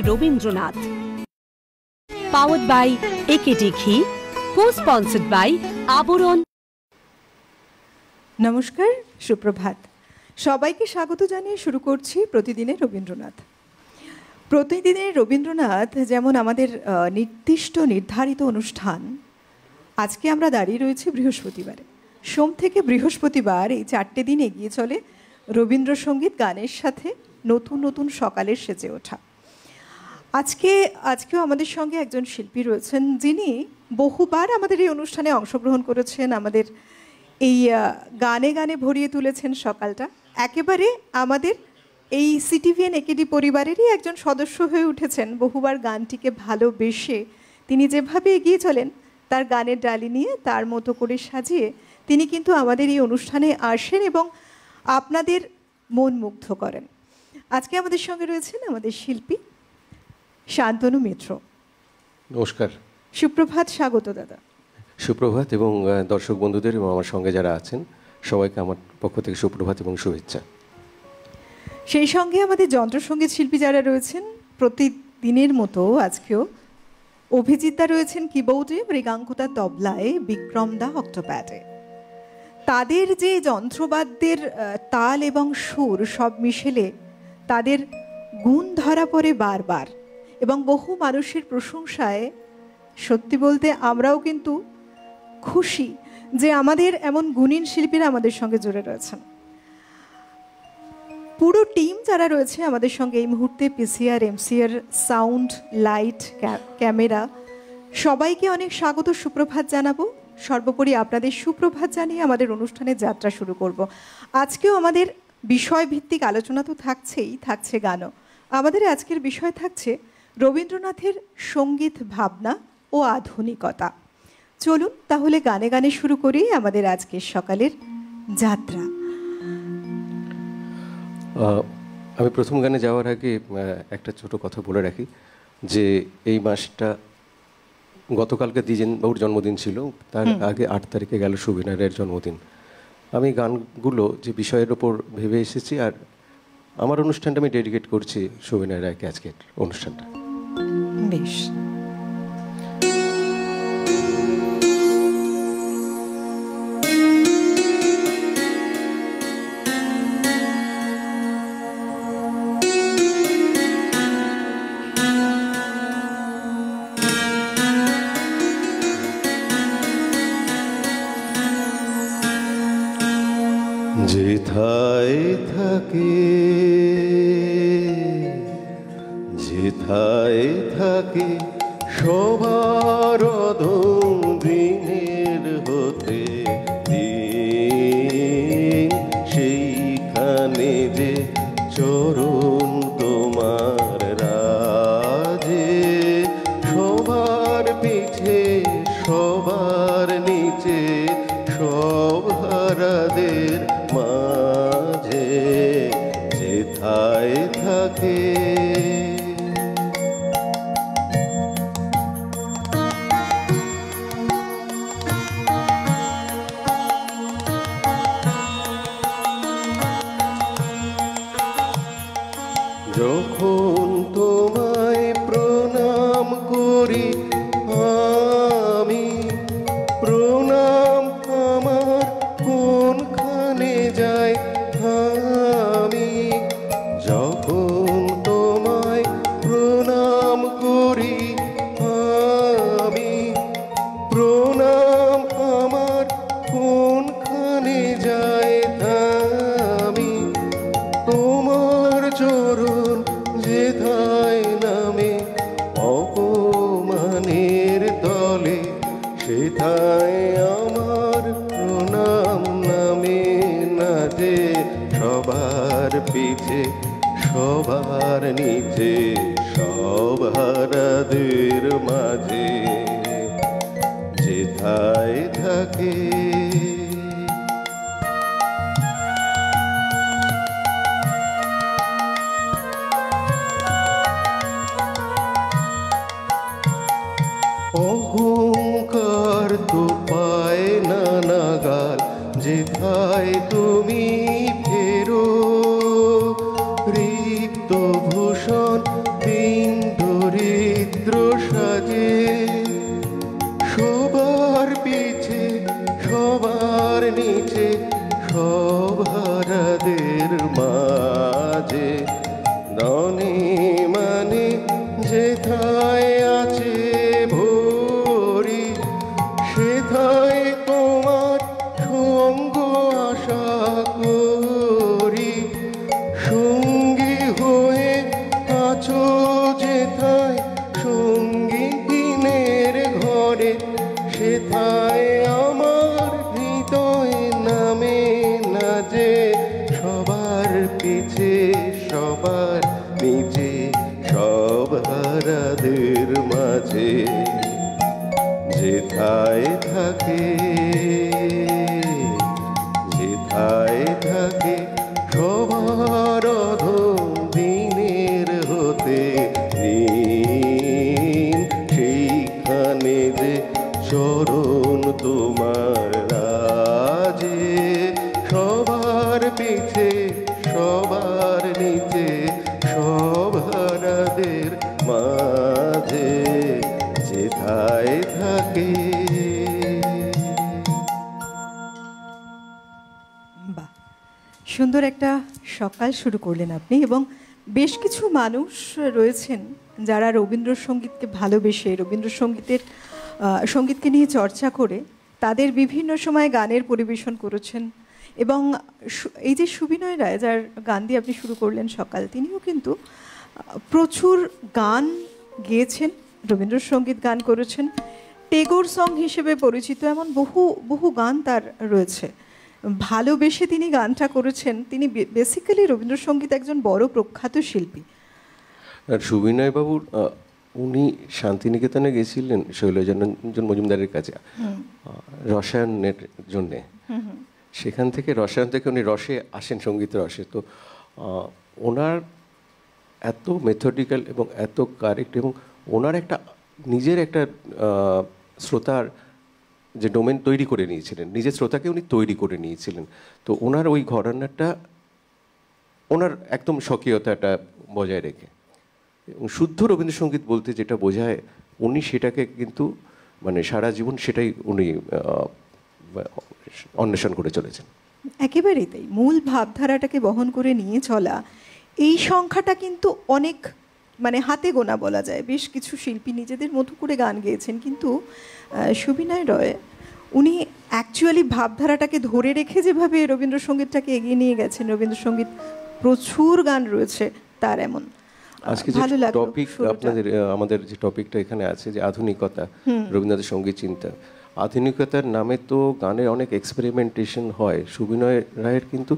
Rabindranath. Powered by AKD ঘি, কো-স্পন্সর্ড by আবরণ। নমস্কার, সুপ্রভাত। সবাইকে স্বাগত জানিয়ে শুরু করছি প্রতিদিনের রবীন্দ্রনাথ। প্রতিদিনের রবীন্দ্রনাথ যেমন আমাদের নির্ধারিত অনুষ্ঠান, আজকে আমরা দাঁড়িয়ে রয়েছি বৃহস্পতিবারে। সোম থেকে বৃহস্পতিবার এই 4টে দিন এগিয়ে চলে রবীন্দ্রসঙ্গীত গানের সাথে নতুন নতুন সকালের সেজে ওঠা। আজকেও আমাদের সঙ্গে একজন শিল্পী রয়েছেন যিনি বহুবার আমাদের এই অনুষ্ঠানে অংশগ্রহণ করেছেন, আমাদের এই গানে গানে ভরিয়ে তুলেছেন সকালটা। একেবারে আমাদের এই সিটিভিএন একেডি পরিবারেরই একজন সদস্য হয়ে উঠেছেন। বহুবার গানটিকে ভালোবেসে তিনি যেভাবে এগিয়ে চলেন তার গানের ডালি নিয়ে তার মতো করে সাজিয়ে তিনি কিন্তু আমাদের এই অনুষ্ঠানে আসেন এবং আপনাদের মন মুগ্ধ করেন। আজকে আমাদের সঙ্গে রয়েছেন আমাদের শিল্পী শান্তনু মিত্র। নমস্কার, সুপ্রভাত। স্বাগত দাদা। সুপ্রভাত, এবং দর্শক বন্ধুদের এবং আমার সঙ্গে যারা আছেন সবাইকে আমার পক্ষ থেকে সুপ্রভাত এবং শুভেচ্ছা। সেই সঙ্গে আমাদের যন্ত্রসঙ্গীত শিল্পী যারা রয়েছেন প্রতিদিনের মতো আজকেও অভিজিৎদা রয়েছেন কিবোর্ডে, মৃগাঙ্কুতা তবলায়, বিক্রম দা অক্টোপ্যাডে। তাদের যে যন্ত্রবাদ্যের তাল এবং সুর সব মিশেলে তাদের গুণ ধরা পড়ে বারবার, এবং বহু মানুষের প্রশংসায় সত্যি বলতে আমরাও কিন্তু খুশি যে আমাদের এমন গুণীন শিল্পীরা আমাদের সঙ্গে জুড়ে রয়েছেন। পুরো টিম যারা রয়েছে আমাদের সঙ্গে এই মুহূর্তে, PCR, MCR, sound, light, camera, সবাইকে অনেক স্বাগত, সুপ্রভাত জানাবো। সর্বোপরি আপনাদের সুপ্রভাত জানিয়ে আমাদের অনুষ্ঠানের যাত্রা শুরু করব। আজকেও আমাদের বিষয়ভিত্তিক আলোচনা তো থাকছে গানও। আমাদের আজকের বিষয় থাকছে রবীন্দ্রনাথের সঙ্গীত ভাবনা ও আধুনিকতা। চলুন তাহলে গানে গানে শুরু করি আমাদের আজকের সকালের যাত্রা। আমি প্রথম গানে যাওয়ার আগে একটা ছোট কথা বলে রাখি যে এই মাসটা গতকালকে দ্বিজেন বাবুর জন্মদিন ছিল, তার আগে 8 তারিখে গেল সুবিনয় রায়ের জন্মদিন। আমি গানগুলো যে বিষয়ের ওপর ভেবে এসেছি, আর আমার অনুষ্ঠানটা আমি ডেডিকেট করছি সুবিনয় রায়কে আজকের অনুষ্ঠানটা। বেশ। যেথায় থাকে সবার দিনের হতে দিন, সেইখানে যে চরণ তোমার রাজে, সবার পিছে সবার নিচে সব হারাদের মাঝে যেথায় থাকে। যখন তোমায় প্রণাম করি আমি, প্রণাম আমার কোনখানে যায় আমি। যখন তোমায় প্রণাম করি আমি, প্রণাম আমার কোনখানে যায় আমি। তোমার চরণ যেথায় নামে অপমানের তলে, সেথায় আমার প্রণাম নামে না যে সবার পিছে সবার নিচে সব হারাদের মাঝে যেথায় থাকে। অহংকার তো পায় না নাগাল যেথায় তুমি ফেরো, রিক্ত ভূষণ দিন বেঁচে সব হারাদের মাঝে দনে মানে যেথায় আছে ভরি সেথায় তোমার সঙ্গ আশা করি সঙ্গী হয়ে আছো যেথায় সঙ্গীনের ঘরে সেথায় আমার হৃদয় নামে না যে সবার পিছে সবার নিচে সব হারাদের মাঝে যেথায় থাকে যেথায় থাকে সবার অধম দিনের হতে দিন সেইখানে যে চরণ তোমার রাজে সবার পিছে সবার নিচে সব হারাদের মাঝে যেথায় থাকে। বাহ, সুন্দর একটা সকাল শুরু করলেন আপনি। এবং বেশ কিছু মানুষ রয়েছেন যারা রবীন্দ্রসঙ্গীতকে ভালোবেসে সঙ্গীতকে নিয়ে চর্চা করে তাদের বিভিন্ন সময় গানের পরিবেশন করেছেন। এবং এই যে সুবিনয় রায়, যার গান দিয়ে আপনি শুরু করলেন সকাল, তিনিও কিন্তু প্রচুর গান গেয়েছেন, রবীন্দ্রসঙ্গীত গান করেছেন, টেগোর সং হিসেবে পরিচিত এমন বহু গান তার রয়েছে। ভালোবেসে তিনি গানটা করেছেন। তিনি বেসিক্যালি রবীন্দ্রসঙ্গীত একজন বড় প্রখ্যাত শিল্পী। আর সুবিনয় বাবুর উনি শান্তিনিকেতনে গেছিলেন শৈলজানন্দন মজুমদারের কাছে রসায়নের জন্যে। সেখান থেকে রসায়ন থেকে উনি রসে আসেন, সঙ্গীত রসে। তো ওনার এত মেথডিক্যাল এবং এত কারেক্ট, এবং ওনার একটা নিজের একটা শ্রোতার যে ডোমেন তৈরি করে নিয়েছিলেন, নিজের শ্রোতাকে উনি তৈরি করে নিয়েছিলেন। তো ওনার ওই ঘরানাটা ওনার একদম স্বকীয়তাটা বজায় রেখে, এবং শুদ্ধ রবীন্দ্রসঙ্গীত বলতে যেটা বোঝায় উনি সেটাকে কিন্তু মানে সারা জীবন সেটাই উনি অন্বেষণ করে চলেছেন। একেবারেই তাই। মূল ভাবধারাটাকে বহন করে নিয়ে চলা, এই সংখ্যাটা কিন্তু অনেক মানে হাতে গোনা বলা যায়। বেশ কিছু শিল্পী নিজেদের মতো করে গান গেয়েছেন, কিন্তু সুবিনয় রায় উনি অ্যাকচুয়ালি ভাবধারাটাকে ধরে রেখে যেভাবে রবীন্দ্রসঙ্গীতটাকে এগিয়ে নিয়ে গেছেন, রবীন্দ্রসঙ্গীত প্রচুর গান রয়েছে তার। এমন আজকে যে টপিক আপনাদের আমাদের যে টপিকটা এখানে আছে যে আধুনিকতা, রবীন্দ্রনাথের সঙ্গীত চিন্তা, আধুনিকতার নামে তো গানের অনেক এক্সপেরিমেন্টেশন হয়। সুবিনয় রায়ের কিন্তু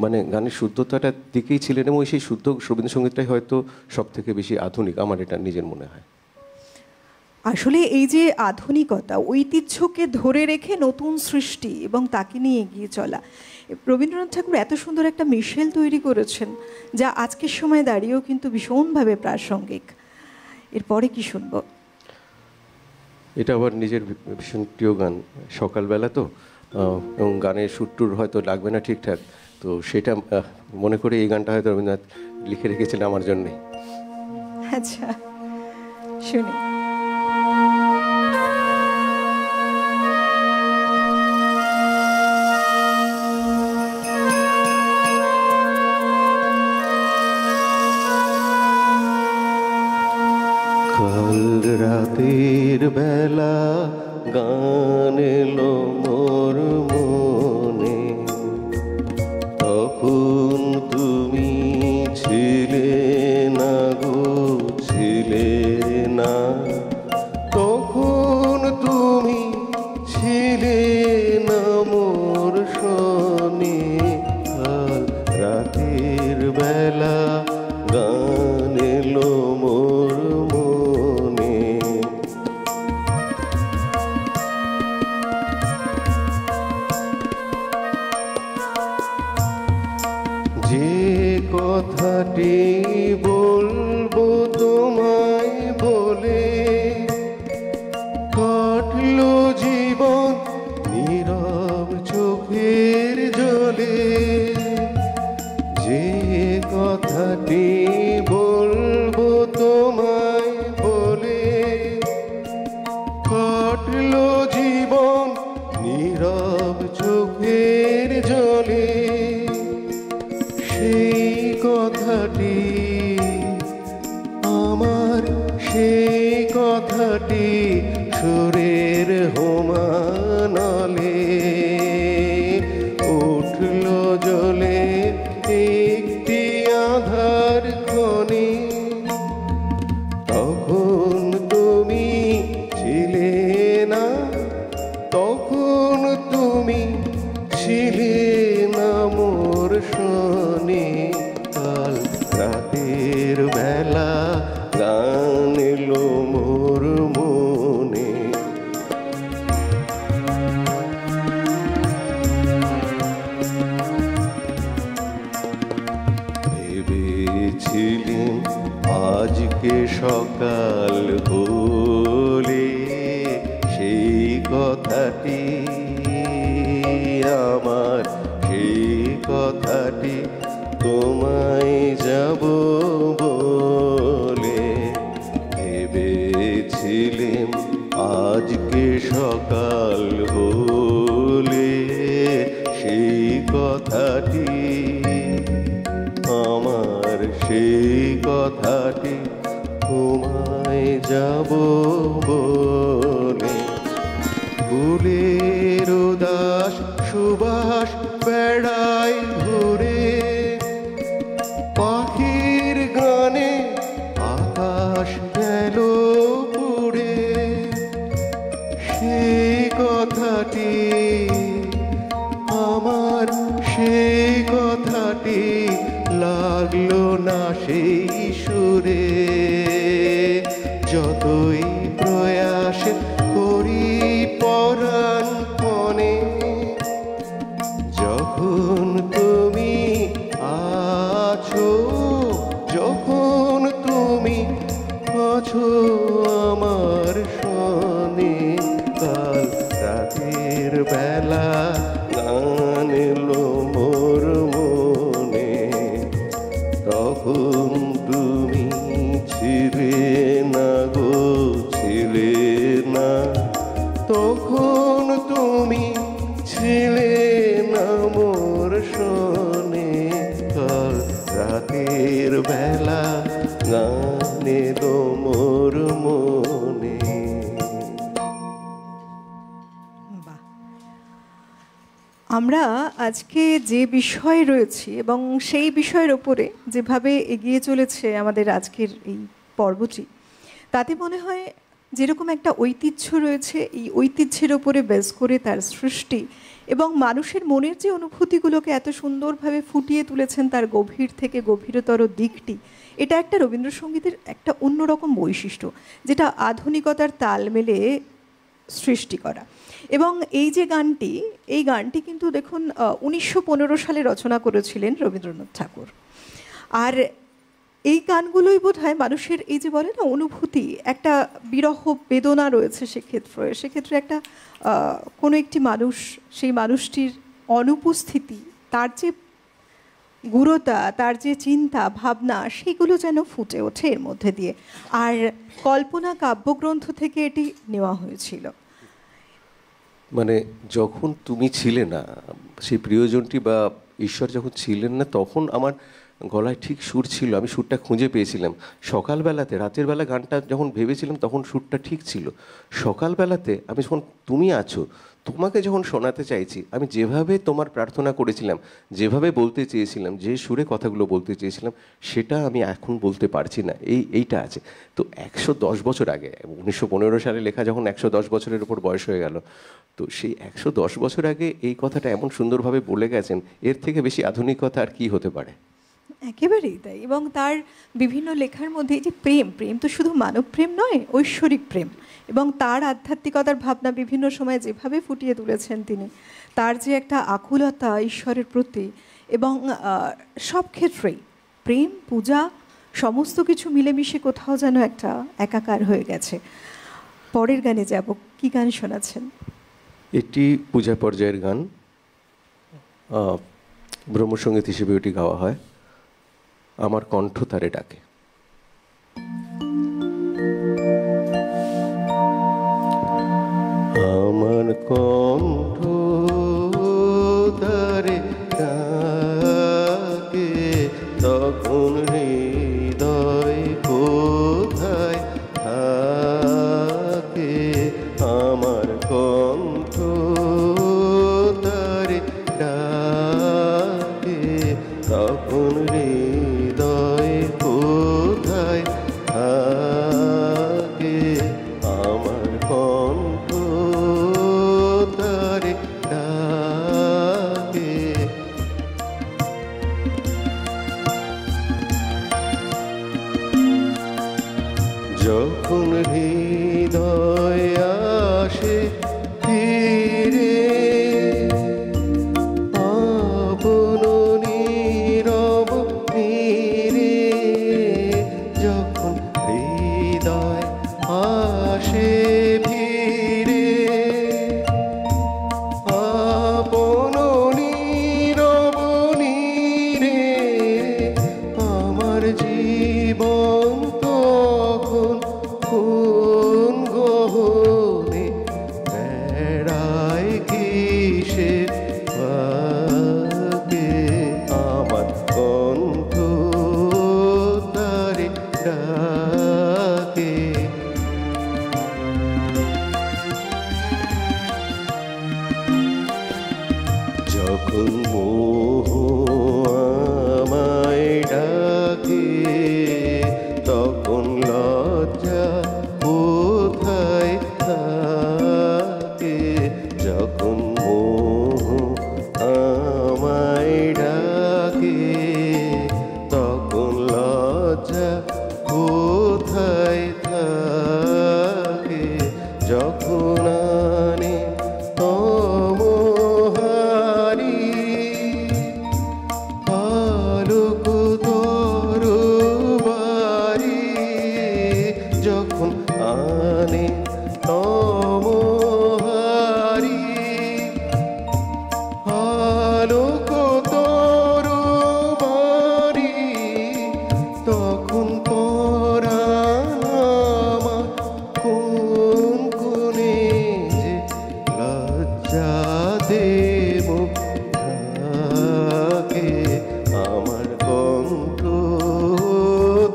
মানে গানের শুদ্ধতাটার দিকেই ছিলেন, এবং সেই শুদ্ধ রবীন্দ্রসঙ্গীতটাই হয়তো সব থেকে বেশি আধুনিক, আমার এটা নিজের মনে হয়। আসলে এই যে আধুনিকতা, ঐতিহ্যকে ধরে রেখে নতুন সৃষ্টি এবং তাকে নিয়ে এগিয়ে চলা, রবীন্দ্রনাথ ঠাকুর এত সুন্দর একটা মিশেল তৈরি করেছেন যা আজকের সময় দাঁড়িয়েও কিন্তু ভীষণভাবে প্রাসঙ্গিক। এরপরে কি শুনবো? এটা আবার নিজের ভীষণ প্রিয় গান, সকালবেলা তো, এবং গানের সুরটুর হয়তো লাগবে না ঠিকঠাক, তো সেটা মনে করে এই গানটা হয়তো রবীন্দ্রনাথ লিখে রেখেছিলেন আমার জন্যে। আচ্ছা, শুনি। কাল রাতের বেলা গান এলো মোর মনে, তখন তুমি ছিলে না গো, ছিলে না, তখন তুমি ছিলে না মোর শোনে। কাল রাতের বেলা গান এলো মোর মনে, যে কথাটি বলবো তোমায় বলে, কাটলো জীবন নীরব চোখের জলে, যে কথাটি বলবো তোমায় বলে, কাটলো জীবন নীরব চোখের তুমি ছিলে না মোর শোনে, কাল রাতের বেলা গান এলো মোর মনে। ভেবেছিলেন আজকে সকাল হলে সেই কথাটি আমার, সেই কথাটি তোমায় যাব বলে। ভেবেছিলেন আজকে সকাল হলে সেই কথাটি আমার, সেই কথাটি তোমায় যাব বলে। ফুলের উদাস সুবাস বেড়ায় ঘুরে, পাখির গানে আকাশ গেল পুড়ে। সেই কথাটি আমার, সেই কথাটি লাগলো না সেই সুরে। যতই প্রয়াস করি পরাণ মনে, যখন তুমি আছো, যখন তুমি আছো আমার শোনে, কাল রাতের বেলা গান এলো মোর মনে। তখন তুমি ছিলে না গো, ছিলে না, তখন তুমি ছিলে না মোর শোনে, কাল রাতের বেলা গান এলো মোর মনে। বাহ। আমরা আজকে যে বিষয়ে রয়েছি এবং সেই বিষয়ের ওপরে যেভাবে এগিয়ে চলেছে আমাদের আজকের এই পর্বটি, তাতে মনে হয় যেরকম একটা ঐতিহ্য রয়েছে, এই ঐতিহ্যের ওপরে বেস করে তার সৃষ্টি এবং মানুষের মনের যে অনুভূতিগুলোকে এত সুন্দরভাবে ফুটিয়ে তুলেছেন তার গভীর থেকে গভীরতর দিকটি, এটা একটা রবীন্দ্রসঙ্গীতের একটা অন্যরকম বৈশিষ্ট্য, যেটা আধুনিকতার তাল মেলে সৃষ্টি করা। এবং এই যে গানটি, এই গানটি কিন্তু দেখুন 1915 সালে রচনা করেছিলেন রবীন্দ্রনাথ ঠাকুর। আর এই গানগুলোই বোধহয় মানুষের এই যে বলে না অনুভূতি, একটা বিরহ বেদনা রয়েছে সেক্ষেত্রে একটা কোনো একটি মানুষ, সেই মানুষটির অনুপস্থিতি, তার যে গুরুতা, তার যে চিন্তা ভাবনা, সেগুলো যেন ফুটে ওঠে এর মধ্যে দিয়ে। আর কল্পনা কাব্যগ্রন্থ থেকে এটি নেওয়া হয়েছিল। মানে যখন তুমি ছিলে না, সেই প্রিয়জনটি বা ঈশ্বর যখন ছিলেন না, তখন আমার গলায় ঠিক সুর ছিল, আমি সুরটা খুঁজে পেয়েছিলাম। সকালবেলাতে, রাতের বেলা গানটা যখন ভেবেছিলাম তখন সুরটা ঠিক ছিল। সকালবেলাতে আমি যখন তুমি আছো, তোমাকে যখন শোনাতে চাইছি, আমি যেভাবে তোমার প্রার্থনা করেছিলাম, যেভাবে বলতে চেয়েছিলাম, যে সুরে কথাগুলো বলতে চেয়েছিলাম, সেটা আমি এখন বলতে পারছি না। এইটা আছে। তো 110 বছর আগে, 1915 সালে লেখা, যখন 110 বছরের ওপর বয়স হয়ে গেল, তো সেই 110 বছর আগে এই কথাটা এমন সুন্দরভাবে বলে গেছেন, এর থেকে বেশি আধুনিকতা আর কি হতে পারে? একেবারেই তাই। এবং তার বিভিন্ন লেখার মধ্যে এই যে প্রেম, প্রেম তো শুধু মানব প্রেম নয়, ঐশ্বরিক প্রেম, এবং তার আধ্যাত্মিকতার ভাবনা বিভিন্ন সময় যেভাবে ফুটিয়ে তুলেছেন তিনি, তার যে একটা আকুলতা ঈশ্বরের প্রতি, এবং সব ক্ষেত্রেই প্রেম, পূজা, সমস্ত কিছু মিলেমিশে কোথাও যেন একটা একাকার হয়ে গেছে। পরের গানে যাব। কি গান শোনাচ্ছেন? এটি পূজা পর্যায়ের গান, ব্রহ্মসঙ্গীত হিসেবে এটি গাওয়া হয়। আমার কণ্ঠ তারে ডাকে। আমার কণ্ঠ তারে ডাকে, তখন হৃদয় কোথায় থাকে। আমার কণ্ঠ তারে ডাকে, তখন হৃদয় কোথায় থাকে। আমার কণ্ঠ তারে ডাকে। যখন মোহ আমায় ডাকে, তখন লজ্জা কোথায় থাকে। যখন মোহ আমায় ডাকে, তখন লজ্জা কোথায় থাকে। যখন আনে তমহারি আলোক তরবারি, যখন আনে তমহারি আলোক তরবারি, তখন পরাণ আমার কোন কোণে যে লজ্জা দেব থাকে। আমার কণ্ঠ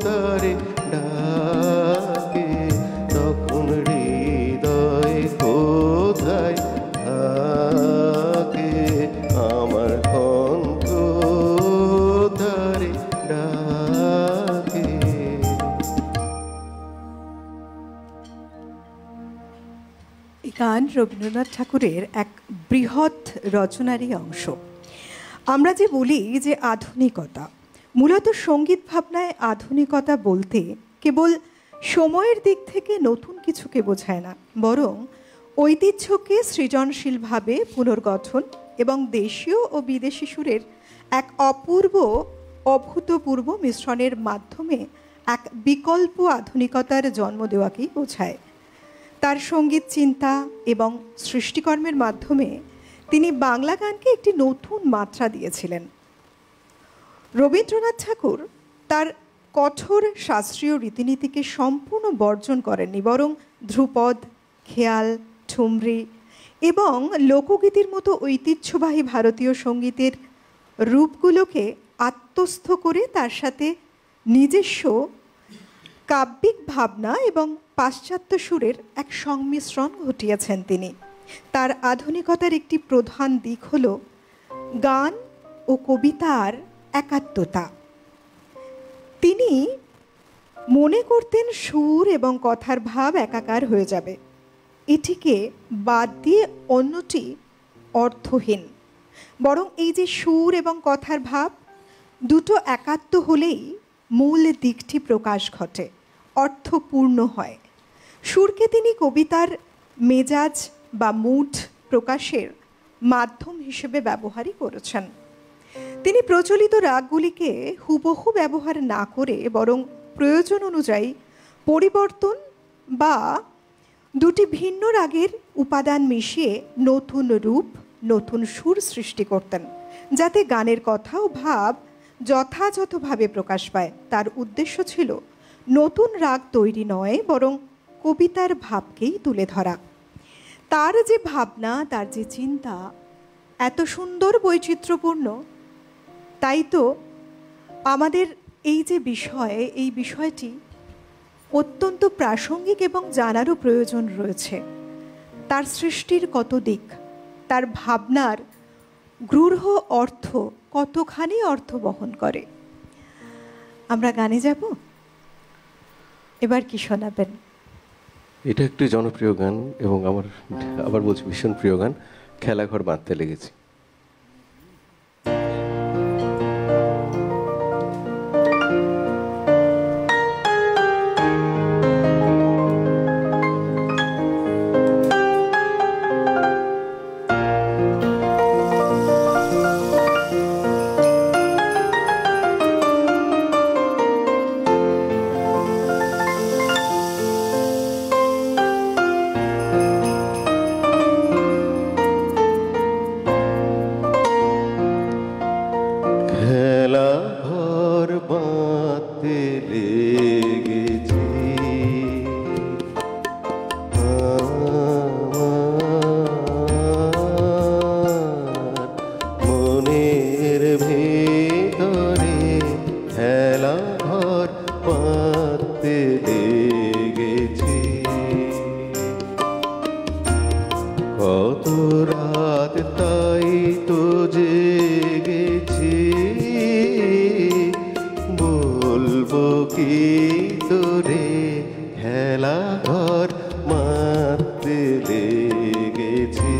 তারে ডাকে, তখন হৃদয় কোথায় থাকে। আমার কণ্ঠ তারে ডাকে। এই গান রবীন্দ্রনাথ ঠাকুরের এক বৃহৎ রচনারই অংশ। আমরা যে বলি যে আধুনিকতা, মূলত সঙ্গীত ভাবনায় আধুনিকতা বলতে কেবল সময়ের দিক থেকে নতুন কিছুকে বোঝায় না, বরং ঐতিহ্যকে সৃজনশীলভাবে পুনর্গঠন এবং দেশীয় ও বিদেশি সুরের এক অপূর্ব অভূতপূর্ব মিশ্রণের মাধ্যমে এক বিকল্প আধুনিকতার জন্ম দেওয়াকেই বোঝায়। তার সঙ্গীত চিন্তা এবং সৃষ্টিকর্মের মাধ্যমে তিনি বাংলা গানকে একটি নতুন মাত্রা দিয়েছিলেন। রবীন্দ্রনাথ ঠাকুর তার কঠোর শাস্ত্রীয় রীতিনীতিকে সম্পূর্ণ বর্জন করেননি, বরং ধ্রুপদ, খেয়াল, ঠুমরি এবং লোকগীতির মতো ঐতিহ্যবাহী ভারতীয় সঙ্গীতের রূপগুলোকে আত্মস্থ করে তার সাথে নিজস্ব কাব্যিক ভাবনা এবং পাশ্চাত্য সুরের এক সংমিশ্রণ ঘটিয়েছেন তিনি। তার আধুনিকতার একটি প্রধান দিক হল গান ও কবিতার একাত্মতা। তিনি মনে করতেন সুর এবং কথার ভাব একাকার হয়ে যাবে, এটিকে বাদ দিয়ে অন্যটি অর্থহীন। বরং এই যে সুর এবং কথার ভাব দুটো একাত্ম হলেই মূল দিকটি প্রকাশ ঘটে, অর্থপূর্ণ হয়। সুরকে তিনি কবিতার মেজাজ বা মুড প্রকাশের মাধ্যম হিসেবে ব্যবহারই করেছেন। তিনি প্রচলিত রাগগুলিকে হুবহু ব্যবহার না করে বরং প্রয়োজন অনুযায়ী পরিবর্তন বা দুটি ভিন্ন রাগের উপাদান মিশিয়ে নতুন রূপ, নতুন সুর সৃষ্টি করতেন, যাতে গানের কথা ও ভাব যথাযথভাবে প্রকাশ পায়। তার উদ্দেশ্য ছিল নতুন রাগ তৈরি নয়, বরং কবিতার ভাবকেই তুলে ধরা। তার যে ভাবনা, তার যে চিন্তা এত সুন্দর বৈচিত্র্যপূর্ণ, তাই তো আমাদের এই যে বিষয়, এই বিষয়টি অত্যন্ত প্রাসঙ্গিক এবং জানারও প্রয়োজন রয়েছে। তার সৃষ্টির কত দিক, তার ভাবনার গূঢ় অর্থ কতখানি অর্থ বহন করে। আমরা গানে যাব, এবার কি শোনাবেন? এটা একটি জনপ্রিয় গান এবং আমার আবার বলছি ভীষণ প্রিয় গান, খেলাঘর বাঁধতে লেগেছি। কত রাত তাই তো যে ভিতরে খেলা ঘর মারতে লেগেছি।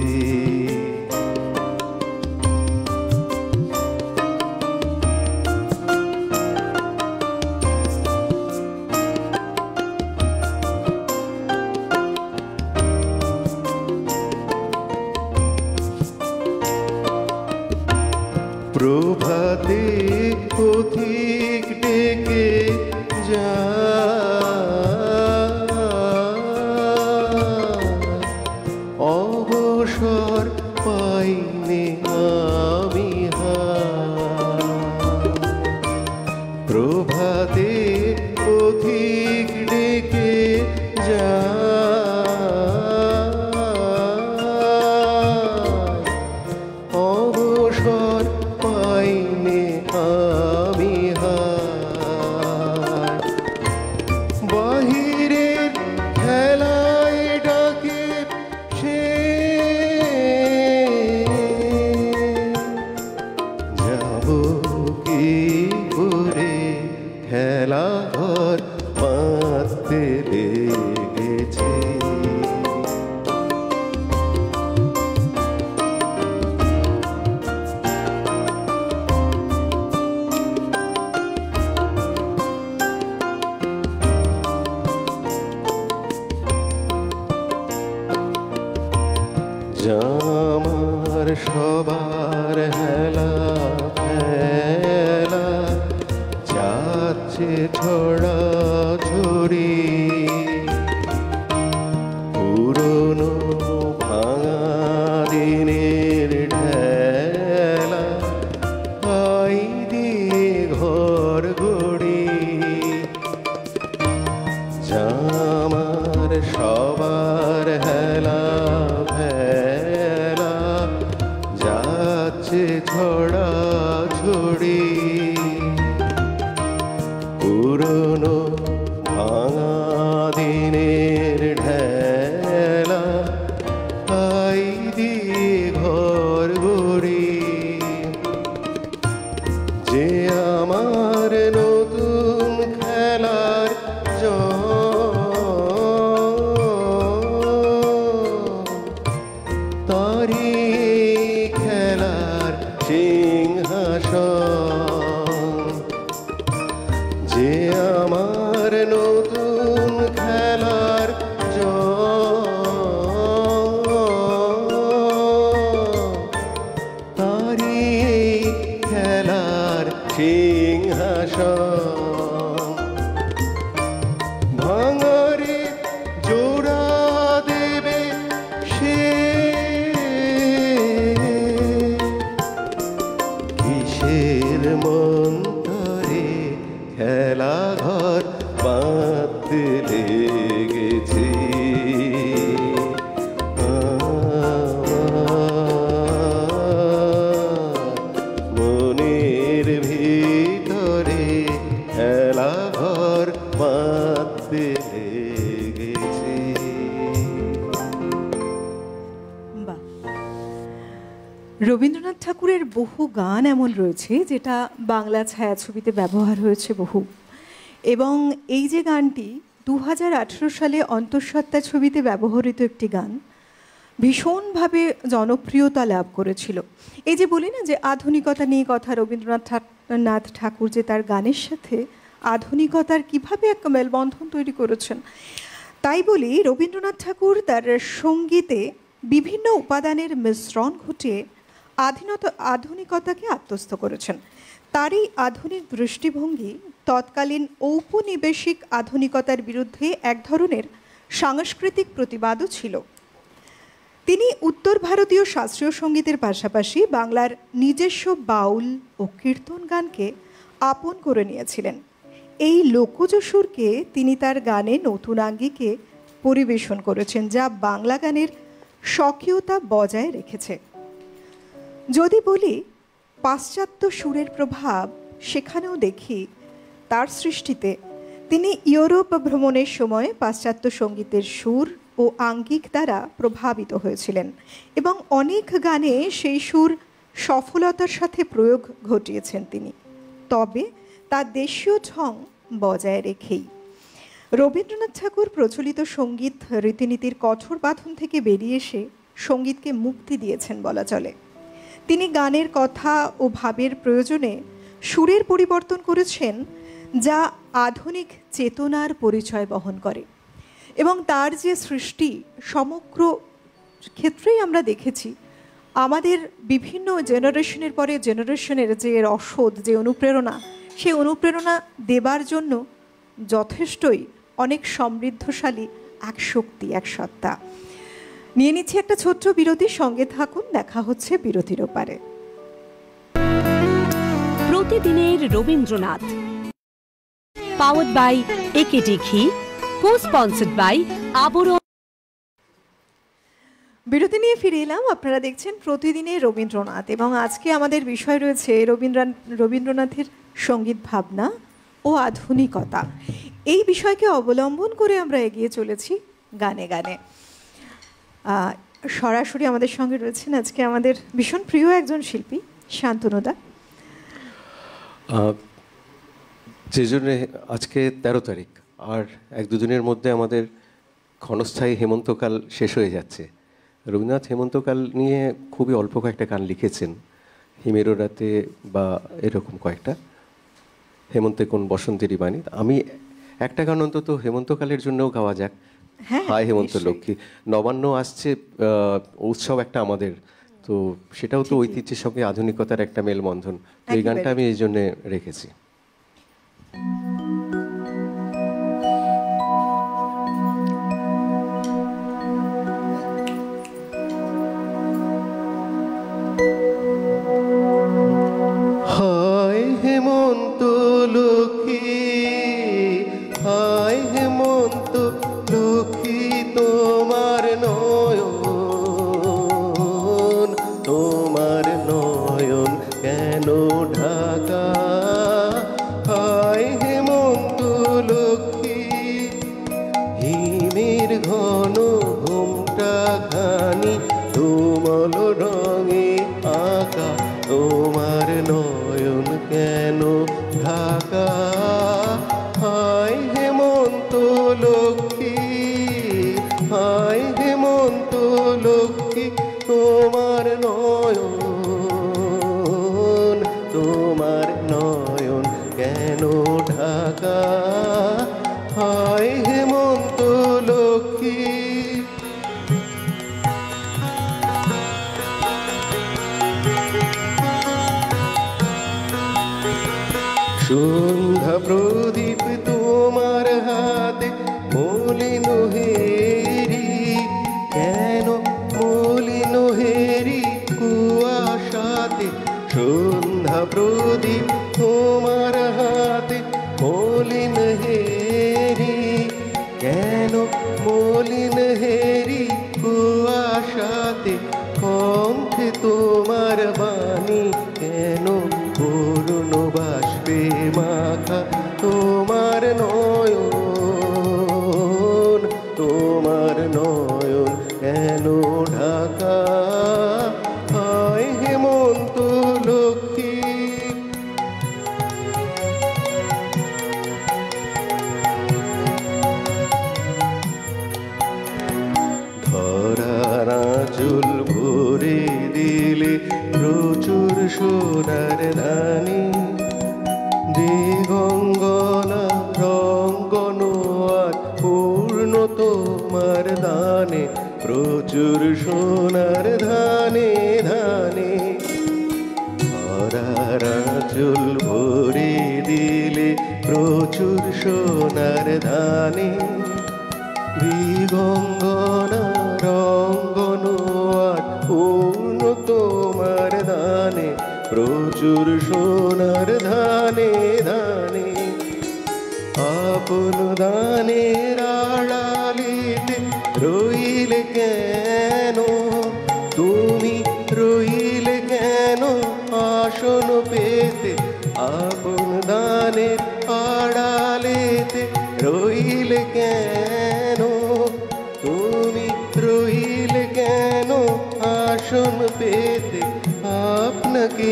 প্রভাতে পথিক ডেকে অবসর পাইনি আমি প্রভাতে পথিক ডেকে অবসর পাইনি আমি বাহিরের খেলায় ডাকে সে যাব কি করে খেলা ঘর বাঁধতে লেগেছে। আমার সবার হেলা ফেলা যাচ্ছে ছড়া ছড়ি পুরনো ভাঙা দিনের ঢেলা আই দিয়ে ঘর গড়ি। আমার সবার হেলা ফেলা যাচ্ছে ছড়া ছড়ি পুরনো ভাঙা দিনের ঢেলা আই দিয়ে ঘর গড়ি। যে আমার নতুন খেলার তারি খেলার সিংহাসন। যে আমার নতুন খেলার তারি খেলার সিংহাসন। ভাঙরে জোড়া দেবে সে কিসের মন্তরে খেলা ঘর বাঁধতে লেগেছি। মনের ভিতরে খেলা ঘর বাঁধতে লেগেছি। বাহ! রবীন্দ্রনাথ ঠাকুরের বহু গান এমন রয়েছে যেটা বাংলা ছায়াছবিতে ব্যবহার হয়েছে বহু, এবং এই যে গানটি 2018 সালে অন্তঃসত্ত্বা ছবিতে ব্যবহৃত একটি গান ভীষণভাবে জনপ্রিয়তা লাভ করেছিল। এই যে বলি না যে আধুনিকতা নিয়ে কথা, রবীন্দ্রনাথ ঠাকুর যে তার গানের সাথে আধুনিকতার কিভাবে এক মেলবন্ধন তৈরি করেছেন, তাই বলি রবীন্দ্রনাথ ঠাকুর তার সঙ্গীতে বিভিন্ন উপাদানের মিশ্রণ ঘটিয়ে আধুনিকতাকে আত্মস্থ করেছেন। তারই আধুনিক দৃষ্টিভঙ্গি তৎকালীন ঔপনিবেশিক আধুনিকতার বিরুদ্ধে এক ধরনের সাংস্কৃতিক প্রতিবাদও ছিল। তিনি উত্তর ভারতীয় শাস্ত্রীয় সঙ্গীতের পাশাপাশি বাংলার নিজস্ব বাউল ও কীর্তন গানকে আপন করে নিয়েছিলেন। এই লোকজ সুরকে তিনি তার গানে নতুন আঙ্গিকে পরিবেশন করেছেন, যা বাংলা গানের স্বকীয়তা বজায় রেখেছে। যদি বলি পাশ্চাত্য সুরের প্রভাব, সেখানেও দেখি তার সৃষ্টিতে তিনি ইউরোপ ভ্রমণের সময় পাশ্চাত্য সঙ্গীতের সুর ও আঙ্গিক দ্বারা প্রভাবিত হয়েছিলেন এবং অনেক গানে সেই সুর সফলতার সাথে প্রয়োগ ঘটিয়েছেন তিনি। তবে তার দেশীয় ঢং বজায় রেখেই। রবীন্দ্রনাথ ঠাকুর প্রচলিত সঙ্গীত রীতিনীতির কঠোর বাঁধন থেকে বেরিয়ে এসে সঙ্গীতকে মুক্তি দিয়েছেন বলা চলে। তিনি গানের কথা ও ভাবের প্রয়োজনে সুরের পরিবর্তন করেছেন, যা আধুনিক চেতনার পরিচয় বহন করে। এবং তার যে সৃষ্টি সমগ্র ক্ষেত্রেই আমরা দেখেছি, আমাদের বিভিন্ন জেনারেশনের পরে জেনারেশনের যে রসদ, যে অনুপ্রেরণা, সেই অনুপ্রেরণা দেবার জন্য যথেষ্টই অনেক সমৃদ্ধশালী এক শক্তি, এক সত্তা। নিয়ে নিচ্ছি একটা ছোট্ট বিরতি, সঙ্গে থাকুন, দেখা হচ্ছে বিরতির ওপারে। প্রতিদিনের রবীন্দ্রনাথ, পাওয়ার্ড বাই একেডি ঘি, কো-স্পন্সর্ড বাই আবরণ। বিরতি নিয়ে ফিরে এলাম। আপনারা দেখছেন প্রতিদিনের রবীন্দ্রনাথ, এবং আজকে আমাদের বিষয় রয়েছে রবীন্দ্রনাথের সঙ্গীত ভাবনা ও আধুনিকতা। এই বিষয়কে অবলম্বন করে আমরা এগিয়ে চলেছি গানে গানে। সরাসরি আমাদের সঙ্গে রয়েছেন আজকে আমাদের ভীষণ প্রিয় একজন শিল্পী, শান্তনুদা। যে জন্যে আজকে 13 তারিখ, আর 1-2 দিনের মধ্যে আমাদের ক্ষণস্থায়ী হেমন্তকাল শেষ হয়ে যাচ্ছে। রবীন্দ্রনাথ হেমন্তকাল নিয়ে খুবই অল্প কয়েকটা গান লিখেছেন, হিমেরো রাতে বা এরকম কয়েকটা, হেমন্তে কোন বসন্তেরই বাণী। আমি একটা গান অন্তত হেমন্তকালের জন্যও গাওয়া যাক, হায় হেমন্ত লক্ষ্মী। নবান্ন আসছে, উৎসব একটা আমাদের, তো সেটাও তো ঐতিহ্যের সঙ্গে আধুনিকতার একটা মেলবন্ধন। তো এই গানটা আমি এই জন্যে রেখেছি। হায় হেমন্ত লক্ষ্মী, হায় হেমন্ত লক্ষ্মী, তোমার নয়ন, তোমার নয়ন কেন ঢাকা? হায় হেমন্ত লক্ষ্মী, হিমের ঘন ঘোমটা খানি তুমল রঙে আঁকা, তোমার নয়ন কেন ঢাকা? হায় হেমন্ত লক্ষ্মী, হায় হেমন্ত লক্ষ্মী, তোমার নয়ন, তোমার নয়ন কেন ঢাকা? হায় হেমন্ত লক্ষ্মী। সন্ধ্যা প্রদীপ তোমার হাতে মলিন হেরি, কেন মলিন হেরি কুয়াশাতে? সন্ধ্যা প্রদীপ তোমার হাতে মলিন হেরি, কেন মলিন হেরি কুয়াশাতে? কণ্ঠে তোমার বাণী কেন করুণ বাষ্পে মাখা? তোমার নয়ন, তোমার নয়ন কেন ঢাকা? হায় হেমন্ত লক্ষ্মী। ধরার আঁচল ভরে দিলে প্রচুর সোনার ধানি, দিগঙ্গনা রঙ্গন আর পূর্ণ তোমার দানে, প্রচুর সোনার ধানে ধানে। ধরার আঁচল ভরে দিলে প্রচুর সোনার ধানে, দিগঙ্গনা রঙ্গন আর পূর্ণ তোমার দানে, প্রচুর সোনার ধানে ধানে। আপন দানের আড়ালিতে রইলে কেন তুমি, রইলে কেন আসন পেতে? আপন দানের আড়ালিতে রইলে কেন তুমি, রইলে কেন আসন পেতে? আপনাকে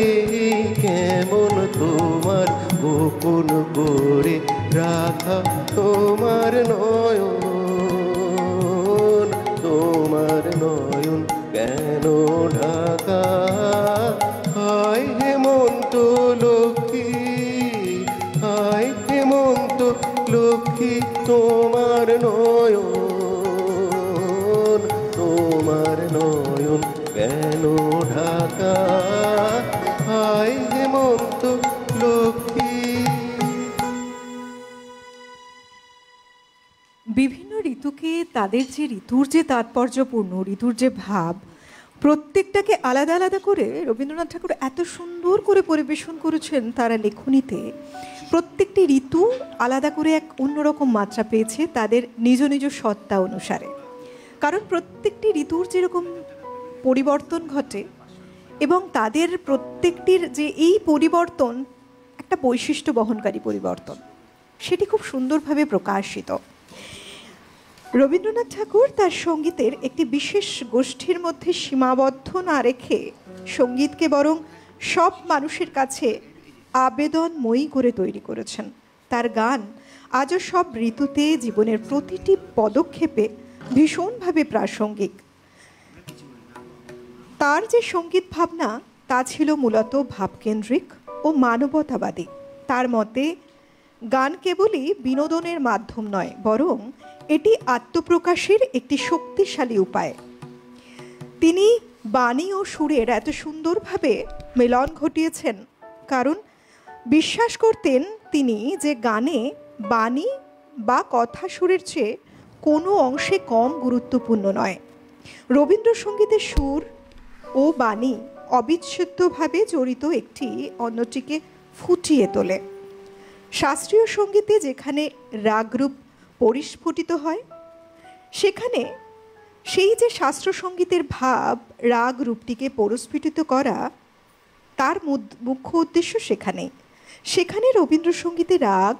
কেমন তোমার গোপন করে রাখা তোমার নয়ন, তোমার নয়ন কেন ঢাকা? হায় হেমন্ত লক্ষ্মী, হায় হেমন্ত লক্ষ্মী, তোমার নয়ন, তোমার নয়ন কেন ঢাকা? হায় হেমন্ত লক্ষ্মী। বিভিন্ন ঋতুকে তাদের যে ঋতুর যে তাৎপর্যপূর্ণ, ঋতুর যে ভাব, প্রত্যেকটাকে আলাদা আলাদা করে রবীন্দ্রনাথ ঠাকুর এত সুন্দর করে পরিবেশন করেছেন তারা লেখনীতে। প্রত্যেকটি ঋতু আলাদা করে এক অন্যরকম মাত্রা পেয়েছে তাদের নিজ নিজ সত্তা অনুসারে। কারণ প্রত্যেকটি ঋতুর যেরকম পরিবর্তন ঘটে এবং তাদের প্রত্যেকটির যে এই পরিবর্তন একটা বৈশিষ্ট্য বহনকারী পরিবর্তন, সেটি খুব সুন্দরভাবে প্রকাশিত। রবীন্দ্রনাথ ঠাকুর তার সঙ্গীতের একটি বিশেষ গোষ্ঠীর মধ্যে সীমাবদ্ধ না রেখে সঙ্গীতকে বরং সব মানুষের কাছে আবেদনময়ী করে তৈরি করেছেন। তার গান আজও সব ঋতুতে জীবনের প্রতিটি পদক্ষেপে ভীষণভাবে প্রাসঙ্গিক। তার যে সঙ্গীত ভাবনা তা ছিল মূলত ভাবকেন্দ্রিক ও মানবতাবাদী। তার মতে গান কেবলই বিনোদনের মাধ্যম নয়, বরং এটি আত্মপ্রকাশের একটি শক্তিশালী উপায়। তিনি বাণী ও সুরের এত সুন্দরভাবে মিলন ঘটিয়েছেন কারণ বিশ্বাস করতেন তিনি যে গানে বাণী বা কথা সুরের চেয়ে কোনো অংশে কম গুরুত্বপূর্ণ নয়। রবীন্দ্রসঙ্গীতের সুর ও বাণী অবিচ্ছেদ্যভাবে জড়িত, একটি অন্যটিকে ফুটিয়ে তোলে। শাস্ত্রীয় সঙ্গীতে যেখানে রাগরূপ পরিস্ফুটিত হয়, সেখানে সেই যে শাস্ত্র সঙ্গীতের ভাব রাগ রূপটিকে পরিস্ফুটিত করা, তার মুখ্য উদ্দেশ্য সেখানে রবীন্দ্রসঙ্গীতে রাগ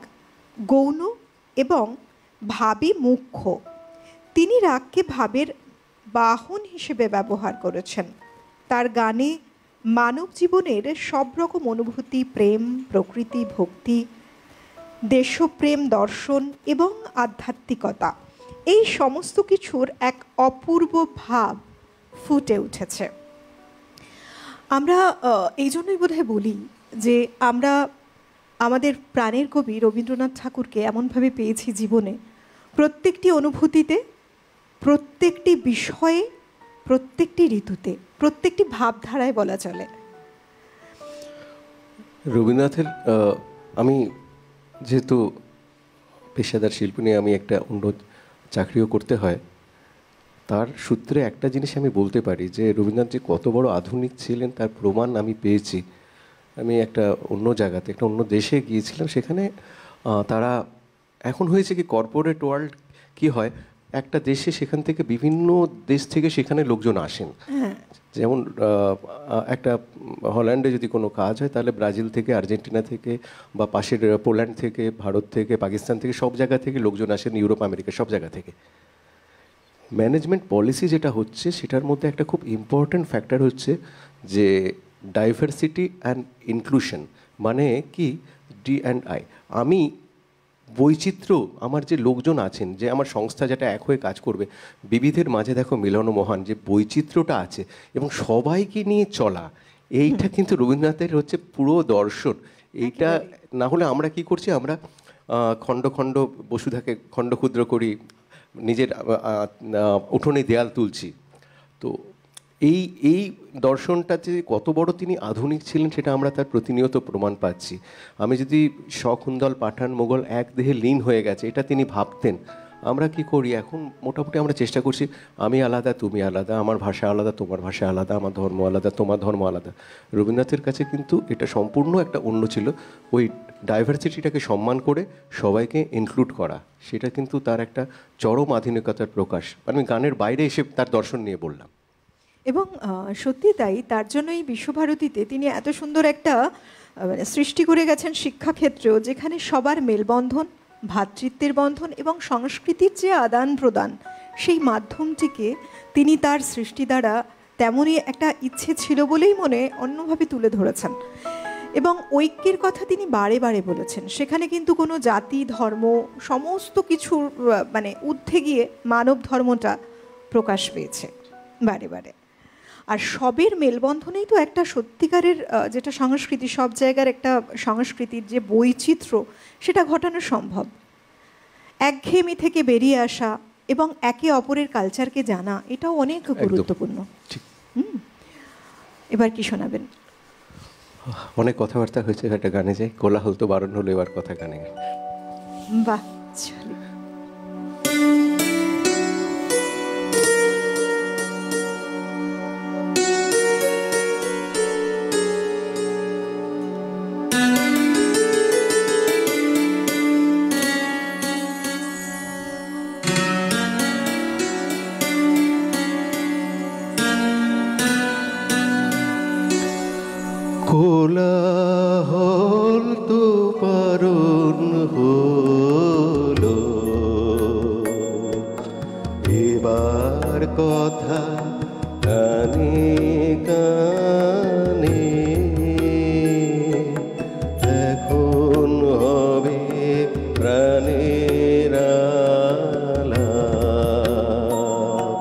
গৌণ এবং ভাবই মুখ্য। তিনি রাগকে ভাবের বাহন হিসেবে ব্যবহার করেছেন। তার গানে মানব জীবনের সব রকম অনুভূতি, প্রেম, প্রকৃতি, ভক্তি, দেশপ্রেম, দর্শন এবং আধ্যাত্মিকতা, এই সমস্ত কিছুর এক অপূর্ব ভাব ফুটে উঠেছে। আমরা এই জন্যই বোধহয় বলি যে আমরা আমাদের প্রাণের কবি রবীন্দ্রনাথ ঠাকুরকে এমনভাবে পেয়েছি জীবনে, প্রত্যেকটি অনুভূতিতে, প্রত্যেকটি বিষয়ে, প্রত্যেকটি ঋতুতে, প্রত্যেকটি ভাবধারায় বলা চলে। রবীন্দ্রনাথের আমি যেহেতু পেশাদার শিল্পী নিয়ে আমি একটা অন্য চাকরিও করতে হয়, তার সূত্রে একটা জিনিস আমি বলতে পারি যে রবীন্দ্রনাথ যে কত বড় আধুনিক ছিলেন তার প্রমাণ আমি পেয়েছি। আমি একটা অন্য জায়গাতে, একটা অন্য দেশে গিয়েছিলাম, সেখানে তারা এখন হয়েছে কি কর্পোরেট ওয়ার্ল্ড কি হয়, একটা দেশে সেখান থেকে বিভিন্ন দেশ থেকে সেখানে লোকজন আসেন। যেমন একটা হল্যান্ডে যদি কোনো কাজ হয় তাহলে ব্রাজিল থেকে, আর্জেন্টিনা থেকে, বা পাশের পোল্যান্ড থেকে, ভারত থেকে, পাকিস্তান থেকে, সব জায়গা থেকে লোকজন আসেন, ইউরোপ, আমেরিকা, সব জায়গা থেকে। ম্যানেজমেন্ট পলিসি যেটা হচ্ছে সেটার মধ্যে একটা খুব ইম্পর্ট্যান্ট ফ্যাক্টর হচ্ছে যে ডাইভার্সিটি অ্যান্ড ইনক্লুশন। মানে কি, D&I, আমি বৈচিত্র্য, আমার যে লোকজন আছেন, যে আমার সংস্থা যেটা এক হয়ে কাজ করবে, বিবিধের মাঝে দেখো মিলন মহান, যে বৈচিত্র্যটা আছে এবং সবাইকে নিয়ে চলা, এইটা কিন্তু রবীন্দ্রনাথের হচ্ছে পুরো দর্শন। এইটা না হলে আমরা কি করছি, আমরা খণ্ড খণ্ড বসুধাকে খণ্ড ক্ষুদ্র করি, নিজের উঠোনে দেয়াল তুলছি। তো এই দর্শনটাতে কত বড় তিনি আধুনিক ছিলেন সেটা আমরা তার প্রতিনিয়ত প্রমাণ পাচ্ছি। আমি যদি শকুন্তল, পাঠান, মোগল এক দেহে লীন হয়ে গেছে এটা তিনি ভাবতেন। আমরা কি করি এখন, মোটামুটি আমরা চেষ্টা করছি আমি আলাদা, তুমি আলাদা, আমার ভাষা আলাদা, তোমার ভাষা আলাদা, আমার ধর্ম আলাদা, তোমার ধর্ম আলাদা। রবীন্দ্রনাথের কাছে কিন্তু এটা সম্পূর্ণ একটা অন্য ছিল, ওই ডাইভার্সিটিটাকে সম্মান করে সবাইকে ইনক্লুড করা, সেটা কিন্তু তার একটা চরম আধুনিকতার প্রকাশ। আমি গানের বাইরে এসে তার দর্শন নিয়ে বললাম। এবং সত্যি তাই, তার জন্যই বিশ্বভারতীতে তিনি এত সুন্দর একটা সৃষ্টি করে গেছেন শিক্ষাক্ষেত্রেও, যেখানে সবার মেলবন্ধন, ভ্রাতৃত্বের বন্ধন এবং সংস্কৃতির যে আদান প্রদান, সেই মাধ্যমটিকে তিনি তার সৃষ্টি দ্বারা তেমনই একটা ইচ্ছে ছিল বলেই মনে অন্যভাবে তুলে ধরেছেন। এবং ঐক্যের কথা তিনি বারে বারে বলেছেন। সেখানে কিন্তু কোনো জাতি ধর্ম সমস্ত কিছুর মানে ঊর্ধ্বে গিয়ে মানব ধর্মটা প্রকাশ পেয়েছে বারে বারে। আর সবের মেলবন্ধনেই তো একটা সত্যিকারের যেটা সংস্কৃতি, সব জায়গার একটা সংস্কৃতির যে বৈচিত্র্য সেটা ঘটানো সম্ভব। একঘেয়েমি থেকে বেরিয়ে আসা এবং একে অপরের কালচারকে জানা, এটাও অনেক গুরুত্বপূর্ণ। এবার কি শোনাবেন? অনেক কথাবার্তা হয়েছে, একটা গানে যাই। কোলাহল তো বারণ হলো, এবার কথা গানে। বাহ, চলে। কোলাহল তো পারণ হলো, এবার কথা কানে কানে, এখন হবে প্রাণের আলাপ,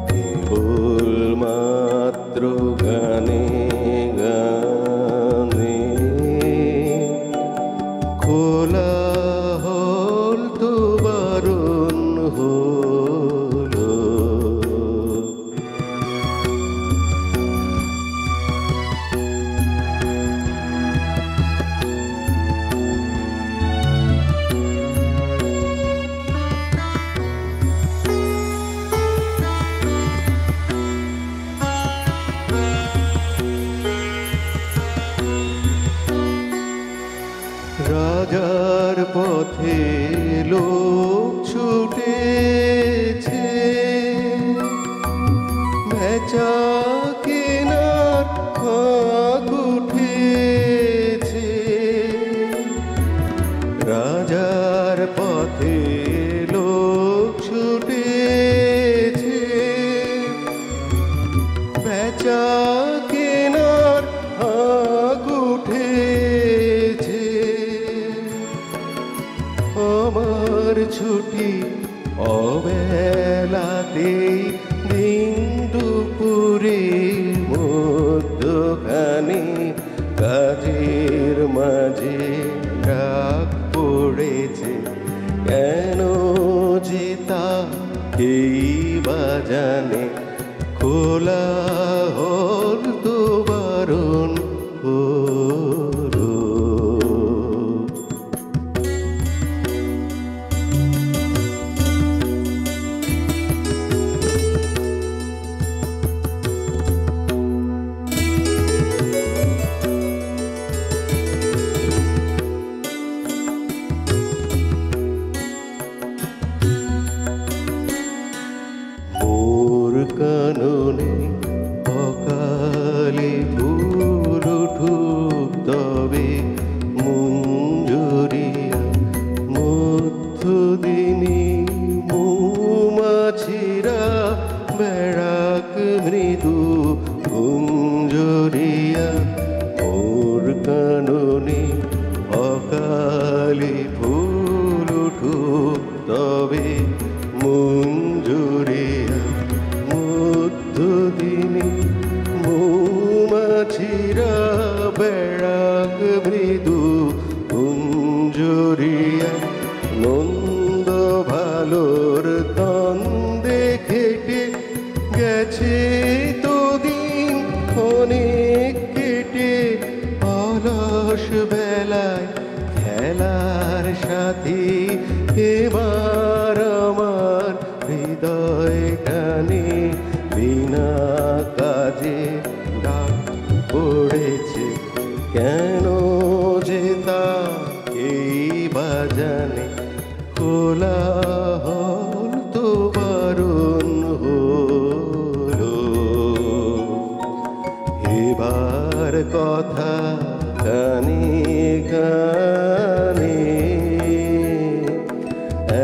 কেবল মাত্র গানে গানে। কোলাহল তো বারণ হলো, রাজার পথে লোক ছুটেছে, বেচা কেনার ফাঁক উঠেছে। রাজার পথে লোক ছুটেছে, বেচা কেনার ফাঁক উঠেছে। আমার ছুটি অবেলাতেই দিন দুপুরে মধ্যখানে, কাজের মাঝে রাগ পড়েছে কেন যে তা এই বাজানে। কোলাহল তো বারণ হলো, কাননে অকালে ফুল উঠুক তবে, মুঞ্জরিয়া মধ্যদিনী মৌমাছিরা বেড়াক মৃদু গুঞ্জরিয়া। মোর কাননে অকালে ফুল উঠুক তবে, মুঞ্জরিয়া মধ্যদিনী মৌমাছিরা বেড়াক মৃদু গুঞ্জরিয়া। নন্দ ভালোর তন্দে খেটে গেছে তো দিন অনেক কেটে, অলস বেলায় খেলার সাথী এবার আমার হৃদয় গানে। বিনা কাজে ডাক পড়েছে কেন যে তা এই বাজানে। কোলাহল তো বারণ হলো, এবার কথা কানে কানে,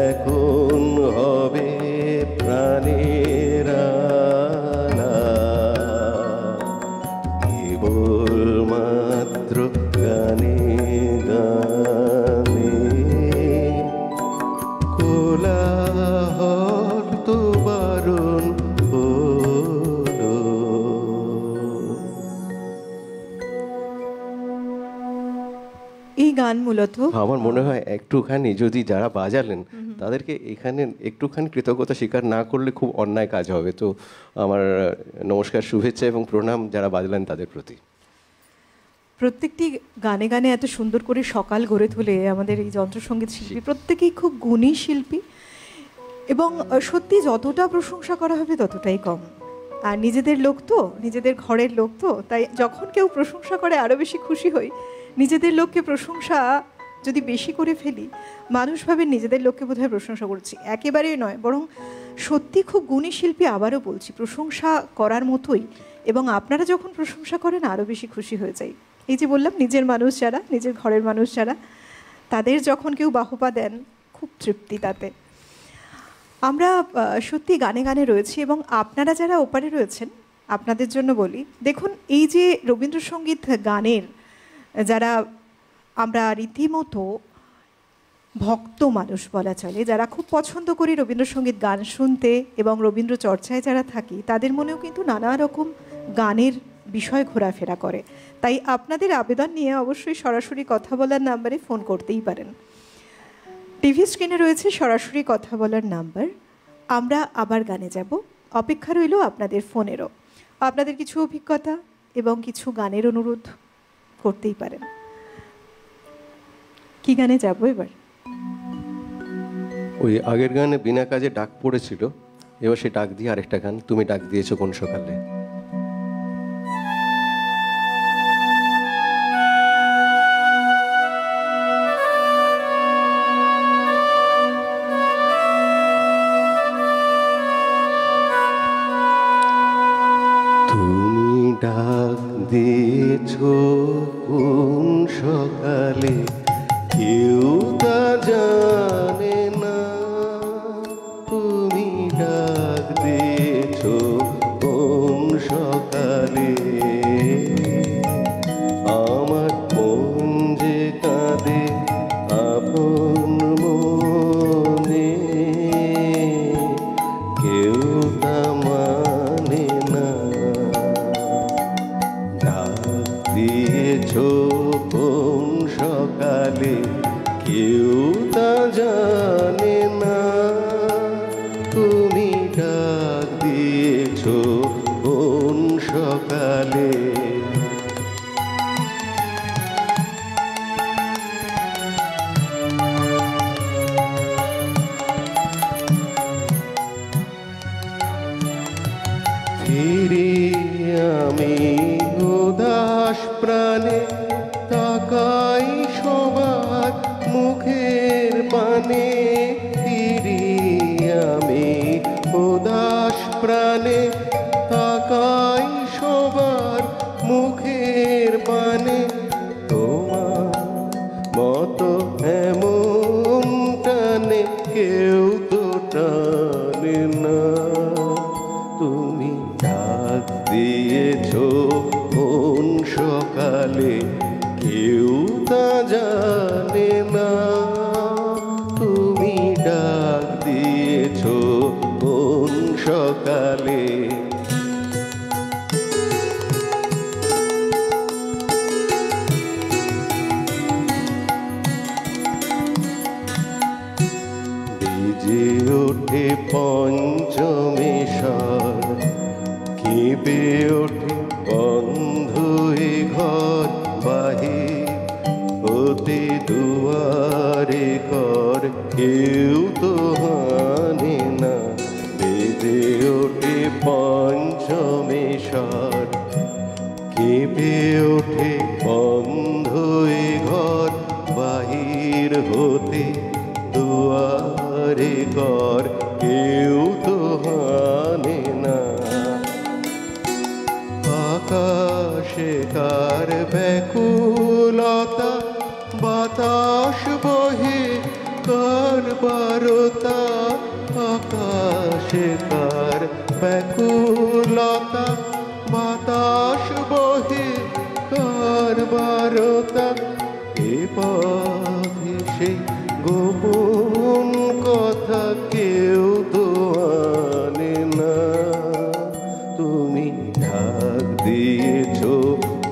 এখন হবে প্রাণের আলাপ, কেবল মাত্র ভদ্র গানে গানে কোলাহল তো বারণ হলো। এই গান মূলত আমার মনে হয় একটুখানি যদি যারা বাজালেন তাদেরকে এখানে একটুখানি কৃতজ্ঞতা স্বীকার না করলে খুব অন্যায় কাজ হবে। তো আমার নমস্কার, শুভেচ্ছা এবং প্রণাম যারা বাজলেন তাদের প্রতি। প্রত্যেকটি গানে গানে এত সুন্দর করে সকাল গড়ে তোলে আমাদের এই যন্ত্রসঙ্গীত শিল্পী, প্রত্যেকেই খুব গুণী শিল্পী এবং সত্যি যতটা প্রশংসা করা হবে ততটাই কম। আর নিজেদের লোক তো, নিজেদের ঘরের লোক তো, তাই যখন কেউ প্রশংসা করে আরও বেশি খুশি হই। নিজেদের লোককে প্রশংসা যদি বেশি করে ফেলি, মানুষ ভাবে নিজেদের লোককে বোধহয় প্রশংসা করছি, একেবারেই নয়। বরং সত্যি খুব গুণী শিল্পী, আবারও বলছি, প্রশংসা করার মতোই। এবং আপনারা যখন প্রশংসা করেন আরও বেশি খুশি হয়ে যাই। এই যে বললাম, নিজের মানুষ যারা, নিজের ঘরের মানুষ যারা, তাদের যখন কেউ বাহবা দেন খুব তৃপ্তি তাতে। আমরা সত্যি গানে গানে রয়েছি এবং আপনারা যারা ওপারে রয়েছেন আপনাদের জন্য বলি, দেখুন এই যে রবীন্দ্রসঙ্গীত গানের যারা আমরা রীতিমতো ভক্ত মানুষ বলা চলে, যারা খুব পছন্দ করি রবীন্দ্রসঙ্গীত গান শুনতে এবং রবীন্দ্র চর্চায় যারা থাকি, তাদের মনেও কিন্তু নানা রকম গানের বিষয় ঘোরাফেরা করে। তাই আপনাদের আবেদন নিয়ে অবশ্যই সরাসরি কথা বলার নাম্বারে ফোন করতেই পারেন। টিভি স্ক্রিনে রয়েছে সরাসরি কথা বলার নাম্বার। আমরা আবার গানে যাব, অপেক্ষা রইল আপনাদের ফোনেরও। আপনাদের কিছু অভিজ্ঞতা এবং কিছু গানের অনুরোধ করতেই পারেন। কি গানে যাব এবার? ওই আগের গানে বিনা কাজে ডাক পড়েছিল, এবার সে ডাক দিয়ে আরেকটা গান, তুমি ডাক দিয়েছো কোন সকালে। তুমি ডাক দিয়েছো কোন সকালে, কেউ তা জানে না। তুমি ডাক দিয়েছো কোন সকালে, আমার মন যে কাঁদে আপন মনে, কেউ তা মানে না। ডাক দিয়েছো কোন সকালে, কেউ তা জানে না। তুমি ডাক দিয়েছো কোন সকালে। ফিরে আমি উদাস প্রাণে তাকাই সবার মুখের পানে। ফিরে আমি উদাস প্রাণে তাকাই সবার মুখের পানে। তোমার মতো এমন টানে কেউ তো টানে না। তুমি ডাক দিয়েছো কোন সকালে, কেউ তা জানে না। তুমি ডাক দিয়েছো কোন সকালে। বেজে ওঠে পঞ্চমী স্বর, কেঁপে ওঠে বন্ধ এ ঘর বাহির হতে দুয়ারে কর, কেউ তো হানে না। বেজে ওঠে পঞ্চমী স্বর, কেঁপে ওঠে বন্ধ এ ঘর বাহির হতে দুয়ারে কর, কেউ তো হানে না। আকাশে কার ব্যাকুলতা, বাতাস বহে কার বারতা। আকাশে কার ব্যাকুলতা, বাতাস বহে কার বারবারতা এ পথে সেই গোপন কথা কেউ তো আনে না। তুমি ডাক দিয়েছ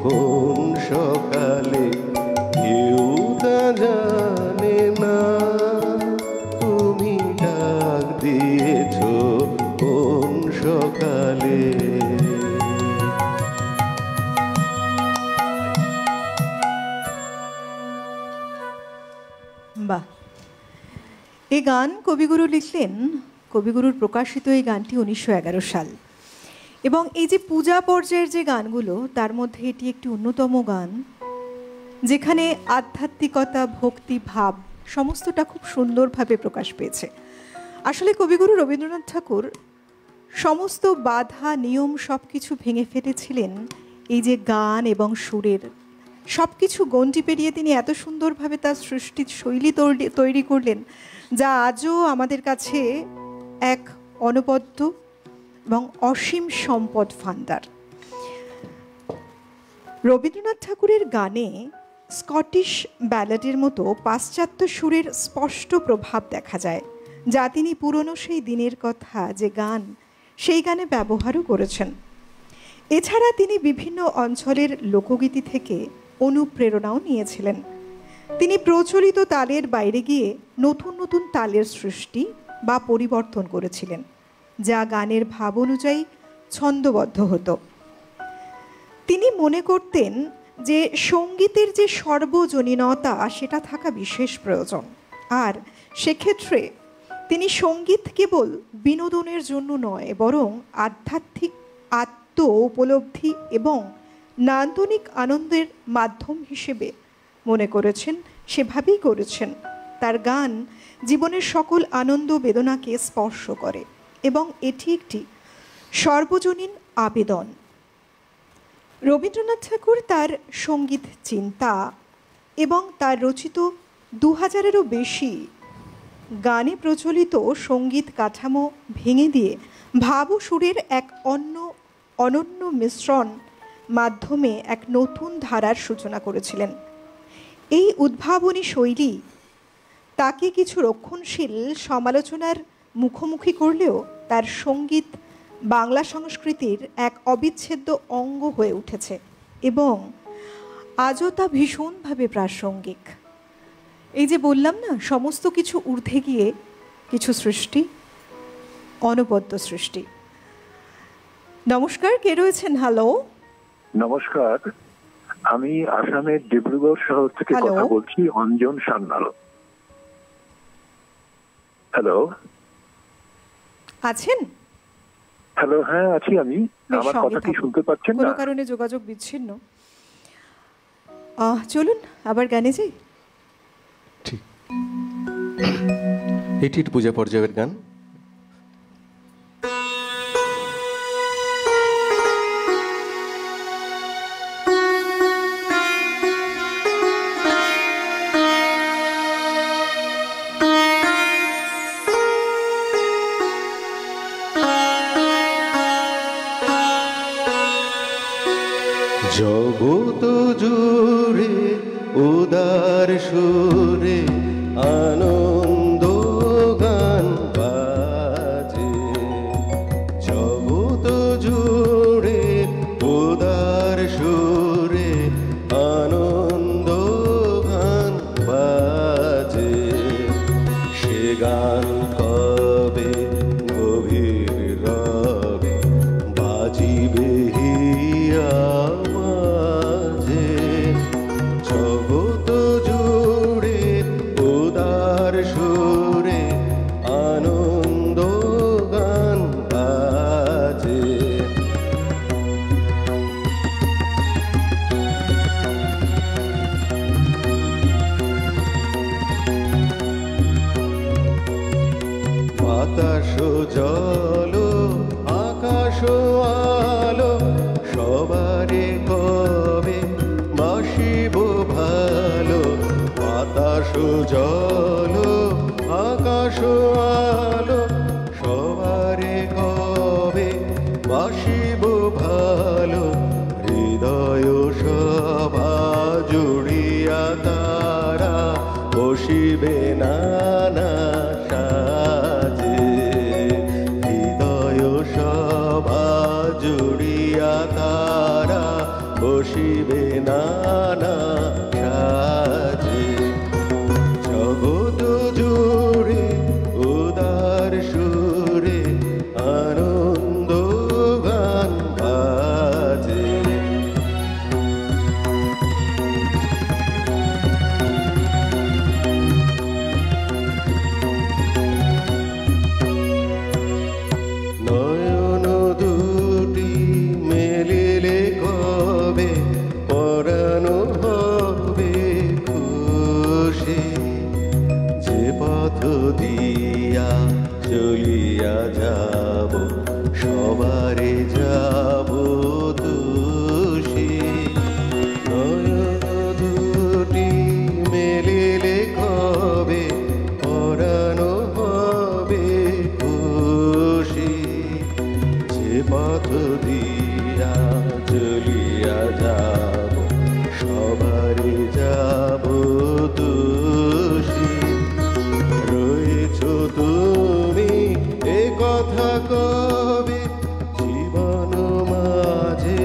কোন সকালে কেউ তা জানে না। তুমি ডাক দিয়েছ কোন সকালে। বাহ, এই গান কবিগুরু লিখলেন। কবিগুরুর প্রকাশিত এই গানটি 1911 সাল, এবং এই যে পূজা পর্যায়ের যে গানগুলো তার মধ্যে এটি একটি অন্যতম গান, যেখানে আধ্যাত্মিকতা, ভক্তি ভাব সমস্তটা খুব সুন্দরভাবে প্রকাশ পেয়েছে। আসলে কবিগুরু রবীন্দ্রনাথ ঠাকুর সমস্ত বাধা নিয়ম সব কিছু ভেঙে ফেলেছিলেন এই যে গান এবং সুরের সব কিছু গণ্ডি পেরিয়ে তিনি এত সুন্দরভাবে তার সৃষ্টির শৈলী তৈরি করলেন, যা আজও আমাদের কাছে এক অনবদ্য এবং অসীম সম্পদ ভাণ্ডার। রবীন্দ্রনাথ ঠাকুরের গানে স্কটিশ ব্যালাডের মতো পাশ্চাত্য সুরের স্পষ্ট প্রভাব দেখা যায়, যা তিনি পুরনো সেই দিনের কথা যে গান, সেই গানে ব্যবহারও করেছেন। এছাড়া তিনি বিভিন্ন অঞ্চলের লোকগীতি থেকে অনুপ্রেরণাও নিয়েছিলেন। তিনি প্রচলিত তালের বাইরে গিয়ে নতুন নতুন তালের সৃষ্টি বা পরিবর্তন করেছিলেন, যা গানের ভাব অনুযায়ী ছন্দবদ্ধ হতো। তিনি মনে করতেন যে সঙ্গীতের যে সর্বজনীনতা সেটা থাকা বিশেষ প্রয়োজন, আর সেক্ষেত্রে তিনি সঙ্গীত কেবল বিনোদনের জন্য নয়, বরং আধ্যাত্মিক আত্ম উপলব্ধি এবং নান্দনিক আনন্দের মাধ্যম হিসেবে মনে করেছেন, সেভাবেই করেছেন। তার গান জীবনের সকল আনন্দ বেদনাকে স্পর্শ করে এবং এটি একটি সর্বজনীন আবেদন। রবীন্দ্রনাথ ঠাকুর তার সঙ্গীত চিন্তা এবং তার রচিত 2000-এরও বেশি গানে প্রচলিত সঙ্গীত কাঠামো ভেঙে দিয়ে ভাব ও সুরের এক অনন্য মিশ্রণ মাধ্যমে এক নতুন ধারার সূচনা করেছিলেন। এই উদ্ভাবনী শৈলী তাকে কিছু রক্ষণশীল সমালোচনার মুখোমুখি করলেও তার সঙ্গীত বাংলা সংস্কৃতির এক অবিচ্ছেদ্য অঙ্গ হয়ে উঠেছে এবং আজও তা ভীষণভাবে প্রাসঙ্গিক। এই যে বললাম না, সমস্ত কিছু ঊর্ধ্বে গিয়ে কিছু সৃষ্টি, অনবদ্য সৃষ্টি। নমস্কার, কে রয়েছেন? হ্যালো, নমস্কার, আমি আসামের ডিব্রুগড় শহর থেকে কথা বলছি, অঞ্জন সান্যাল। হ্যালো, আছেন? হ্যালো, হ্যাঁ আছি আমি। আমার কথা কি শুনতে পাচ্ছেন? কোনো কারণে যোগাযোগ বিচ্ছিন্ন। চলুন আবার গানে যাই। ঠিক, এটি পূজা পর্যায়ের গান। জগত জুড়ে উদার সুরে আনন্দ গান বাজে, জগত জুড়ে উদার সুরে আনন্দ গান বাজে। সে গান কবে গভীর রবে বাজিবে হিয়া মাঝে, জগত জুড়ে উদার সুরে আনন্দ গান বাজে। বাতাস জল আকাশ আলো সবারে কবে বাসিব ভালো। বাতাস জল আকাশ আলো সবারে কবে বাসিব ভালো। হৃদয় সভা বসিবে নানা সাজে জগৎ জুড়ে উদার সুরে আনন্দ গান বাজে নয়ন দুটি মেলিলে কবে পরাণ হবে খুশি যে পথ দিয়া চলিয়া যাব সবারে যাব তুষি নয়ন দুটি মেলিলে কবে পরাণ হবে খুশি যে পথ দিয়া চলিয়া যাব সবারে যাব তুষি রয়েছ তুমি এ কথা কবে জীবন মাঝে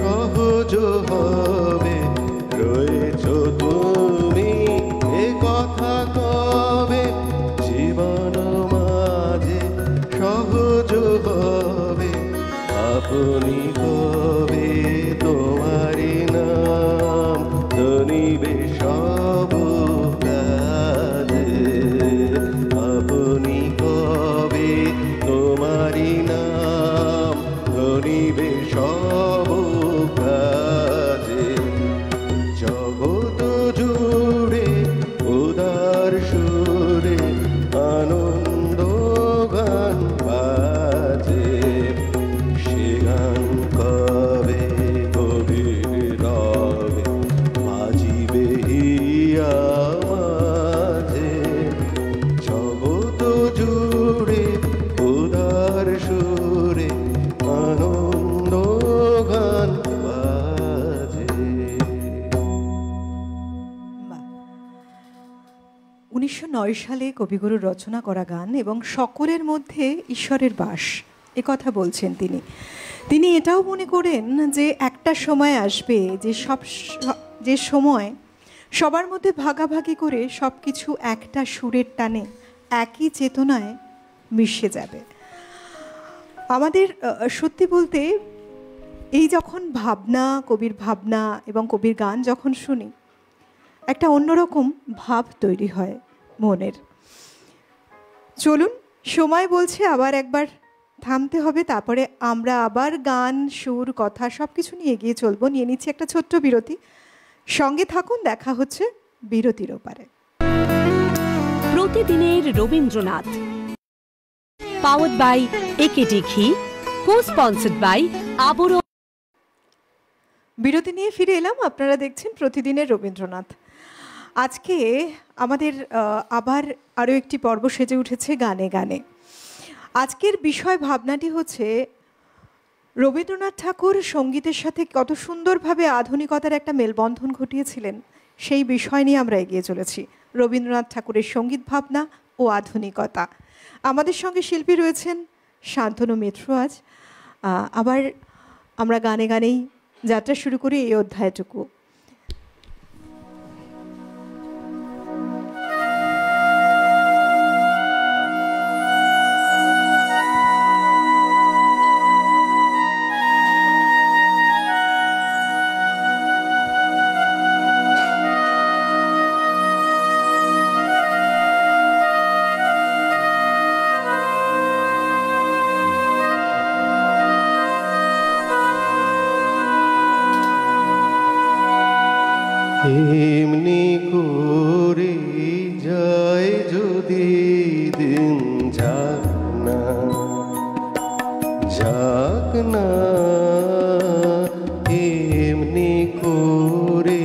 সহজ হবে রয়েছ তুমি এ কথা কবে জীবন মাঝে সহজ হবে আপনি কবে তোমারি নাম ধনিবে সব কাজে আপনি কবে তোমারি নাম ধনিবে সব কাজে জগৎ জুড়ে উদার সুরে আনন্দ গান বাজে সে গান কবে গভীর রবে বাজিবে হিয়া মাঝে জগৎ জুড়ে উদার সুরে আনন্দ গান বাজে। 1909 সালে কবিগুরুর রচনা করা গান এবং সকলের মধ্যে ঈশ্বরের বাস এ কথা বলছেন তিনি। তিনি এটাও মনে করেন যে একটা সময় আসবে যে সময় সবার মধ্যে ভাগাভাগি করে সব কিছু একটা সুরের টানে একই চেতনায় মিশে যাবে। আমাদের সত্যি বলতে এই যখন ভাবনা, কবির ভাবনা এবং কবির গান যখন শুনি একটা অন্যরকম ভাব তৈরি হয় মনের। চলুন, সময় বলছে আবার একবার থামতে হবে, তারপরে আমরা আবার গান, সুর, কথা সব কিছু নিয়ে এগিয়ে চলবো। নিয়ে নিচ্ছি একটা ছোট্ট বিরতি, সঙ্গে থাকুন, দেখা হচ্ছে বিরতির ওপারে। প্রতিদিনের রবীন্দ্রনাথ, পাওয়ার্ড বাই একেডি ঘি, কো-স্পন্সর্ড বাই আবরণ। বিরতি নিয়ে ফিরে এলাম, আপনারা দেখছেন প্রতিদিনের রবীন্দ্রনাথ। আজকে আমাদের আবার আরও একটি পর্ব সেজে উঠেছে গানে গানে। আজকের বিষয় ভাবনাটি হচ্ছে রবীন্দ্রনাথ ঠাকুর সঙ্গীতের সাথে কত সুন্দরভাবে আধুনিকতার একটা মেলবন্ধন ঘটিয়েছিলেন, সেই বিষয় নিয়ে আমরা এগিয়ে চলেছি। রবীন্দ্রনাথ ঠাকুরের সঙ্গীত ভাবনা ও আধুনিকতা। আমাদের সঙ্গে শিল্পী রয়েছেন শান্তনু মিত্র। আজ আবার আমরা গানে গানেই যাত্রা শুরু করি এই অধ্যায়টুকু। এমনি করে যায় যদি দিন যাক না, যাক না, এমনি করে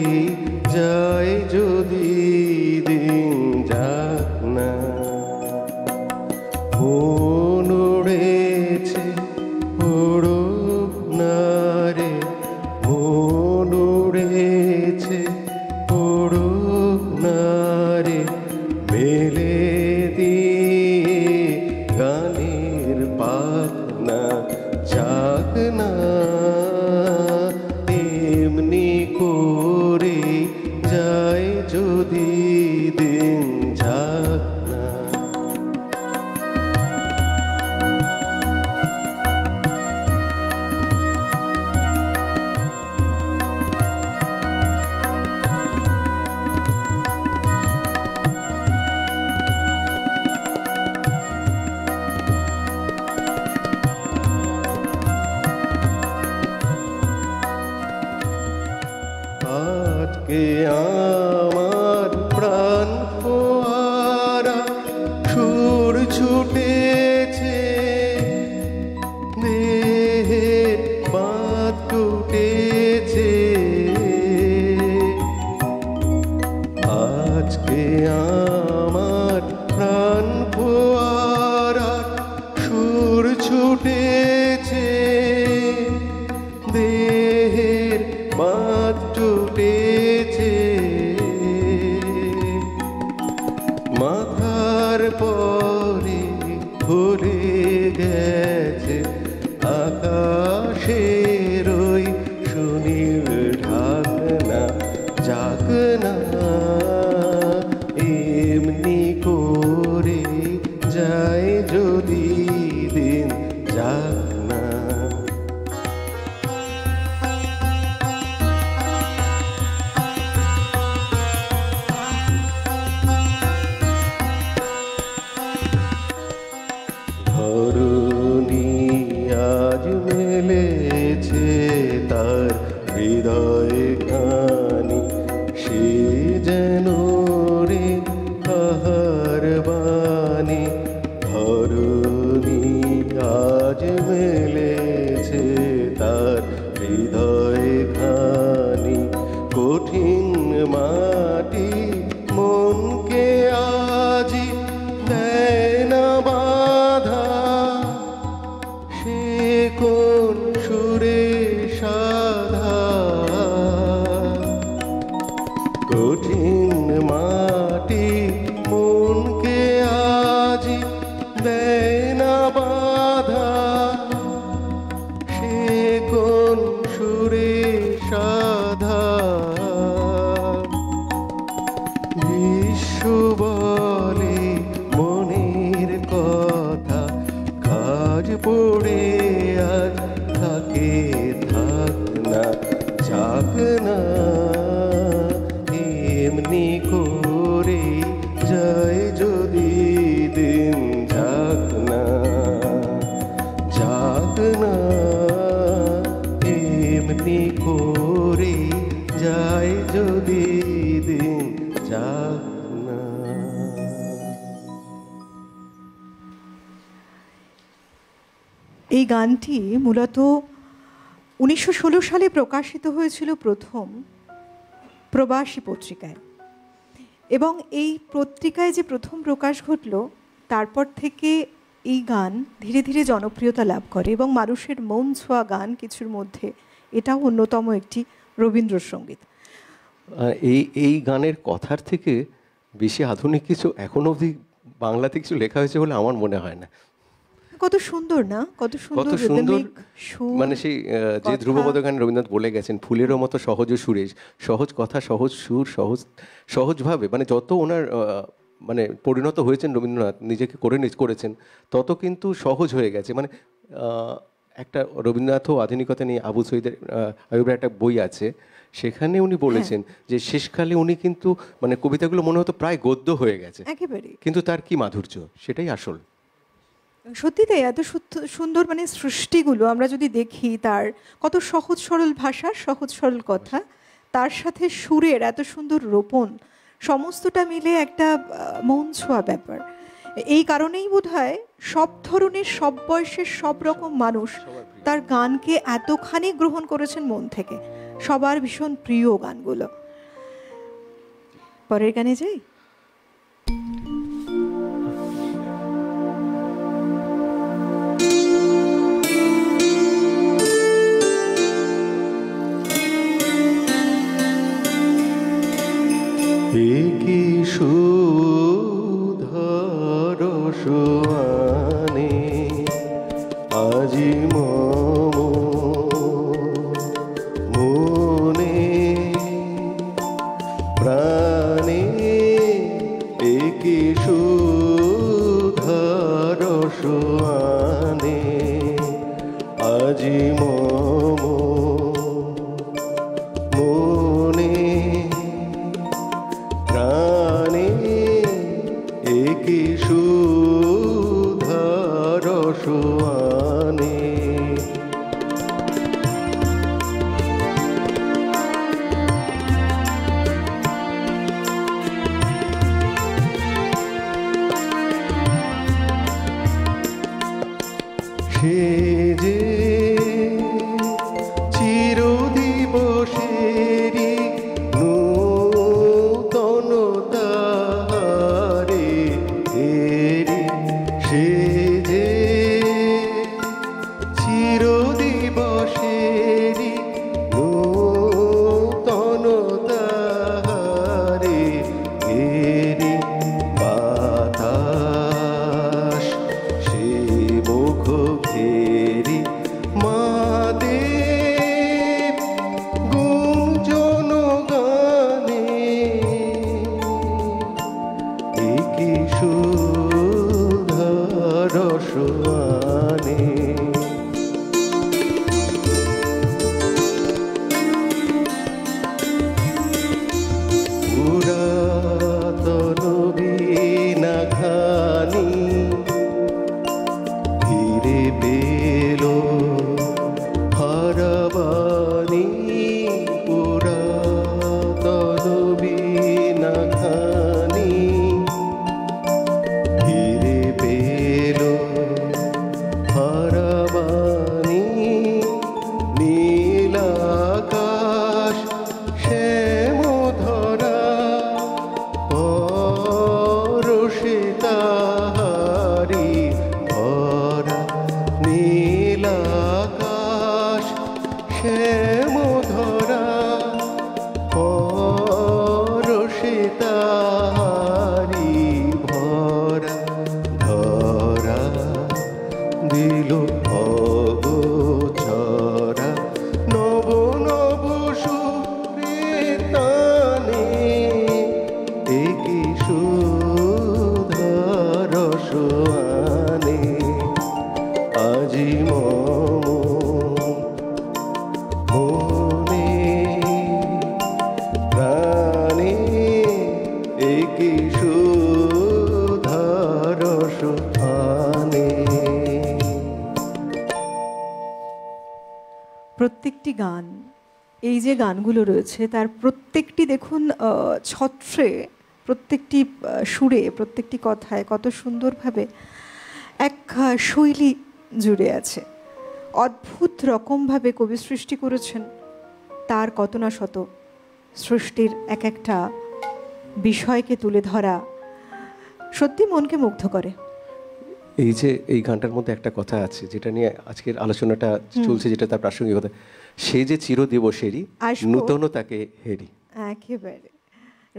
যায় যদি দিন যাক না। মন উড়েছে উড়ুক না রে, মন উড়েছে উড়ুক না রে, মেলে দিয়ে গানের পাখনা, যাক না এমনি আজকে আমার প্রাণ ফোয়ারা সুর ছুটেছে, দেহের বাঁধ টুটেছে। আজকে আমার প্রাণ ফোয়ারা সুর ছুটেছে, দেহের বাঁধ টুটেছে। মাথার পরে ভুলে গেছে আকাশের ওই সুনীল ঢাকনা। জাগনা এমনি করে যায় যদি দিন, জাগনা। ধরণী আজ মেলেছে তার হৃদয় খানি, সে যেন রে কাহার বাণী। ধরণী আজ মেলেছে তার হৃদয় খানি, কঠিন মাটি মনকে আজি দেয় না বাধা। সে কোন সুরে সাধা, কঠিন মাটি মনকে আজি দেয় না বাধা। সে কোন সুরে সাধা, বিশ্ব বলে মনের কথা, কাজ পড়ে আজ থাকে থাক না, যাক না এমনি করে যায় যদি দিন, যাক না, যাক না এমনি করে যায় যদি দিন, যাক না। এই গানটি মূলত 1916 সালে প্রকাশিত হয়েছিল প্রথম প্রবাসী পত্রিকায়, এবং এই পত্রিকায় যে প্রথম প্রকাশ ঘটল তারপর থেকে এই গান ধীরে ধীরে জনপ্রিয়তা লাভ করে এবং মানুষের মন ছোঁয়া গান কিছুর মধ্যে এটাও অন্যতম একটি রবীন্দ্রসঙ্গীত। এই গানের কথার থেকে বেশি আধুনিক কিছু এখন অবধি বাংলাতে কিছু লেখা হয়েছে বলে আমার মনে হয় না। কত সুন্দর না, কত সুন্দর মানে সেই যে ধ্রুবপদ গান রবীন্দ্রনাথ বলে গেছেন, ফুলেরও মতো সহজ সুরে, সহজ কথা, সহজ সুর, সহজভাবে, মানে যত ওনার মানে পরিণত হয়েছেন রবীন্দ্রনাথ, নিজেকে করেছেন, তত কিন্তু সহজ হয়ে গেছে। মানে একটা রবীন্দ্রনাথও আধুনিকতা নিয়ে আবু সঈদের আইয়ুবের একটা বই আছে, সেখানে উনি বলেছেন যে শেষকালে উনি কিন্তু মানে কবিতাগুলো মনে হতো প্রায় গদ্য হয়ে গেছে একেবারে, কিন্তু তার কি মাধুর্য, সেটাই আসল। সত্যি তাই, এত সুন্দর মানে সৃষ্টিগুলো আমরা যদি দেখি, তার কত সহজ সরল ভাষা, সহজ সরল কথা, তার সাথে সুরের এত সুন্দর রোপণ, সমস্তটা মিলে একটা মন ছোঁয়া ব্যাপার। এই কারণেই বোধহয় সব ধরনের, সব বয়সের, সব রকম মানুষ তার গানকে এতখানি গ্রহণ করেছেন মন থেকে। সবার ভীষণ প্রিয় গানগুলো। পরের গানে যাই। কি সুধর সোয়ানে আজি মনে প্রাণে, কি সুধর সোয়ানে আজি মনে প্রাণে, কি সুধর সোয়ানে গান, এই যে গানগুলো রয়েছে তার প্রত্যেকটি দেখুন ছত্রে, প্রত্যেকটি সুরে, প্রত্যেকটি কথায় কত সুন্দরভাবে এক শৈলী জুড়ে আছে। অদ্ভুত রকমভাবে কবি সৃষ্টি করেছেন, তার কত না শত সৃষ্টির এক একটা বিষয়কে তুলে ধরা সত্যি মনকে মুগ্ধ করে। এই যে এই গানটার মধ্যে একটা কথা আছে যেটা নিয়ে আজকের আলোচনাটা চলছে, যেটা তার প্রাসঙ্গিকতা, সে যে চিরদিবসেরই নূতন তাকে হেরি। একেবারে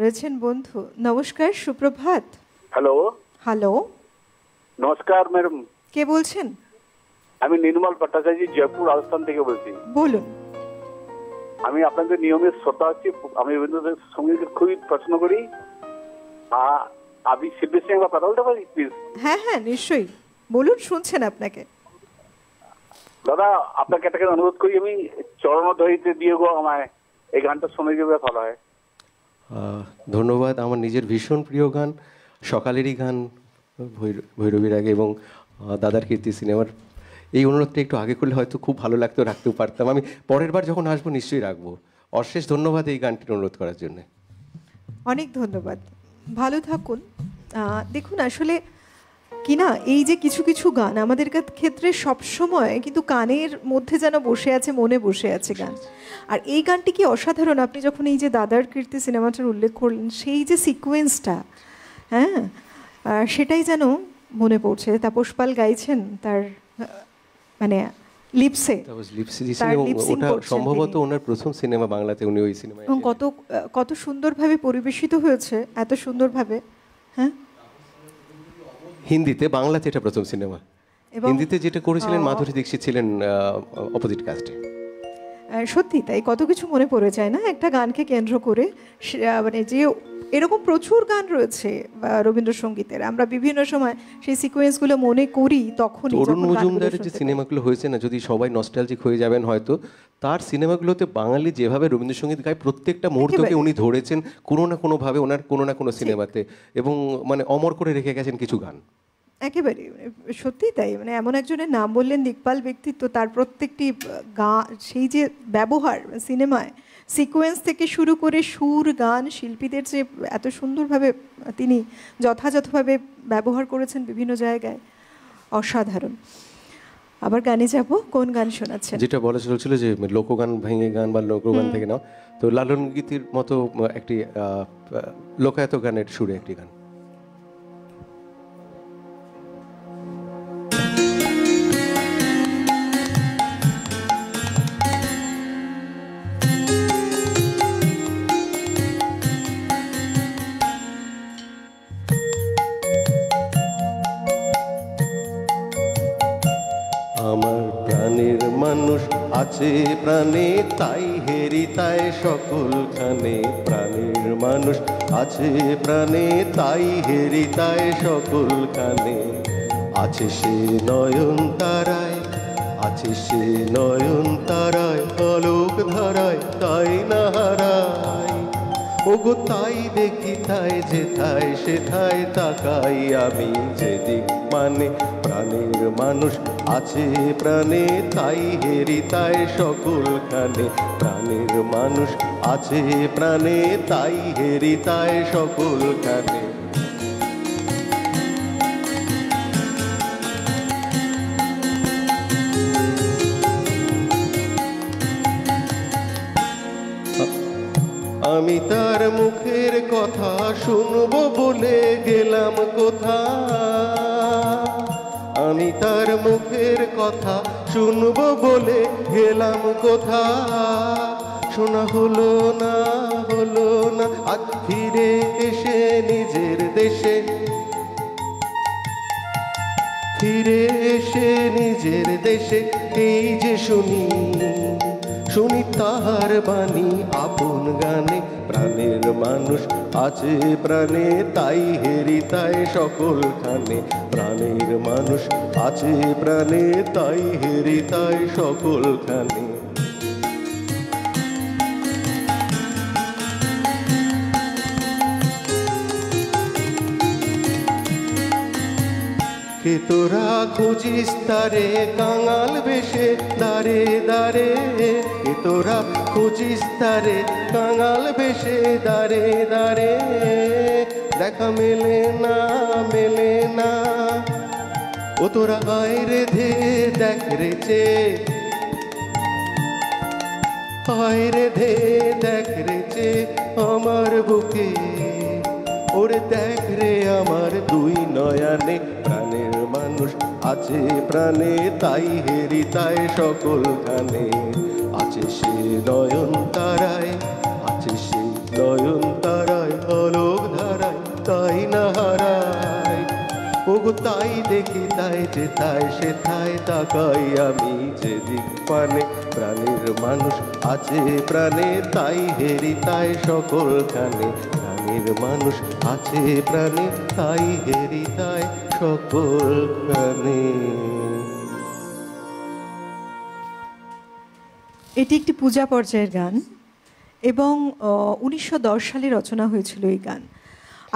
রয়েছেন বন্ধু। নমস্কার, সুপ্রভাত। হ্যালো। হ্যালো, নমস্কার ম্যাডাম। কে বলছেন? আমি নির্মল ভট্টাচার্য, জয়পুর রাজস্থান থেকে বলছি। বলুন। আমি আপনাদের নিয়মিত শ্রোতা আছি, আমি রবীন্দ্রনাথের সঙ্গীত খুবই পছন্দ করি। আমি শিল্পীর সঙ্গে কথা বলতে পারি প্লিজ? হ্যাঁ হ্যাঁ নিশ্চয়ই, বলুন, শুনছেন আপনাকে। দাদা আপনাকে একটা অনুরোধ করি, আমি চরণদ্বয়ীতে দিয়ে গো আমায় এই গানটা শুনে যাবে, ভালো হয়। ধন্যবাদ। আমার নিজের ভীষণ প্রিয় গান, সকালেরই গান, ভৈরবীর আগে এবং দাদার কীর্তি সিনেমার। এই অনুরোধটা একটু আগে করলে হয়তো খুব ভালো লাগতো, রাখতেও পারতাম। আমি পরের বার যখন আসবো নিশ্চয়ই রাখবো। অশেষ ধন্যবাদ এই গানটির অনুরোধ করার জন্য। অনেক ধন্যবাদ, ভালো থাকুন। দেখুন আসলে কি না, এই যে কিছু কিছু গান আমাদের ক্ষেত্রে সবসময় কিন্তু কানের মধ্যে যেন বসে আছে, মনে বসে আছে গান। আর এই গানটি কি অসাধারণ। আপনি যখন এই যে দাদার কীর্তি সিনেমাটার উল্লেখ করলেন, সেই যে সিকোয়েন্সটা, হ্যাঁ, সেটাই যেন মনে পড়ছে। তাপস পাল গাইছেন তার মানে লিপসে, ওটা সম্ভবত ওনার প্রথম সিনেমা বাংলাতে, উনি ওই সিনেমায় কত কত সুন্দরভাবে পরিবেশিত হয়েছে, এত সুন্দরভাবে। হ্যাঁ, হিন্দিতে, বাংলাতে এটা প্রথম সিনেমা। হিন্দিতে যেটা করেছিলেন মাধুরী দীক্ষিত ছিলেন অপোজিট কাস্টে। সত্যি তাই, কত কিছু মনে পড়ে যায় না একটা গানকে কেন্দ্র করে। মানে যে এরকম প্রচুর গান রয়েছে রবীন্দ্রসঙ্গীতের, আমরা বিভিন্ন সময় সেই সিকোয়েন্সগুলো মনে করি। তখন তরুণ মজুমদারের যে সিনেমাগুলো হয়েছে না, যদি সবাই নস্টালজিক হয়ে যাবেন হয়তো, তার সিনেমাগুলোতে বাঙালি যেভাবে রবীন্দ্রসঙ্গীত গায়, প্রত্যেকটা মুহূর্তকে উনি ধরেছেন কোনো না কোনোভাবে ওনার কোনো না কোনো সিনেমাতে, এবং মানে অমর করে রেখে গেছেন কিছু গান। একেবারে সত্যি তাই। মানে এমন একজনের নাম বললেন, দিকপাল ব্যক্তিত্ব, তার প্রত্যেকটি গান, সেই যে ব্যবহার সিনেমায়, সিকোয়েন্স থেকে শুরু করে সুর, গান, শিল্পীদের যে এত সুন্দরভাবে তিনি যথাযথভাবে ব্যবহার করেছেন বিভিন্ন জায়গায়, অসাধারণ। আবার গানে যাব, কোন গান শোনাচ্ছেন? যেটা বলা চলছিল যে লোকগান ভেঙে গান বা লোকগান থেকে নাও, তো লালন গীতির মতো একটি লোকায়ত গানের সুরে একটি গান। আমার প্রাণের মানুষ আছে প্রাণে, তাই হেরি তাই সকলখানে। প্রাণের মানুষ আছে প্রাণে, তাই হেরি তাই সকলখানে। আছে সে নয়ন তারায়, আছে সে নয়ন তারায়, আলোক ধারায়, তাই না হারায়। ওগো তাই দেখি, তাই যেথায় সেথায় তাকাই আমি যেদিক মানে। প্রাণের মানুষ আছে প্রাণে, তাই হেরি তাই সকলখানে। প্রাণের মানুষ আছে প্রাণে, তাই হেরি তাই সকলখানে। আমি তার মুখের কথা শুনবো বলে গেলাম কোথা। আমি তার মুখের কথা শুনবো বলে গেলাম কোথা। শোনা হলো না, হলো না, আজ ফিরে এসে নিজের দেশে, ফিরে এসে নিজের দেশে। এই যে শুনি, শুনি তাহার বাণী আপন গানে। প্রাণের মানুষ আছে প্রাণে, তাই হেরি তাই সকলখানে। প্রাণের মানুষ আছে প্রাণে, তাই হেরি তাই সকলখানে। কে তোরা খুঁজিস তারে কাঙাল বেশে দাঁড়ে দাঁড়ে, তোরা খুঁজিস তারে কাঙাল বেশে দাঁড়ে দাঁড়ে, দেখা মেলে না মেলে না। ও তোরা আয় রে ধে দেখ রে চে, আয় রে ধে দেখ রে চে আমার বুকে, ওরে দেখ রে আমার দুই নয়নে, প্রাণের মানুষ আছে প্রাণে তাই হেরি তাই সকলখানে, আছে সে নয়ন তারায়, আছে সে নয়ন তারায় অলোক ধারায় তাই না হারায়। ওগো তাই দেখি তাই যে তাই সে তাই তাকাই আমি যেদিক পানে, প্রাণের মানুষ আছে প্রাণে তাই হেরি তাই সকলখানে, প্রাণের মানুষ আছে প্রাণে তাই হেরি তাই সকলখানে। এটি একটি পূজা পর্যায়ের গান এবং 1910 সালে রচনা হয়েছিল এই গান।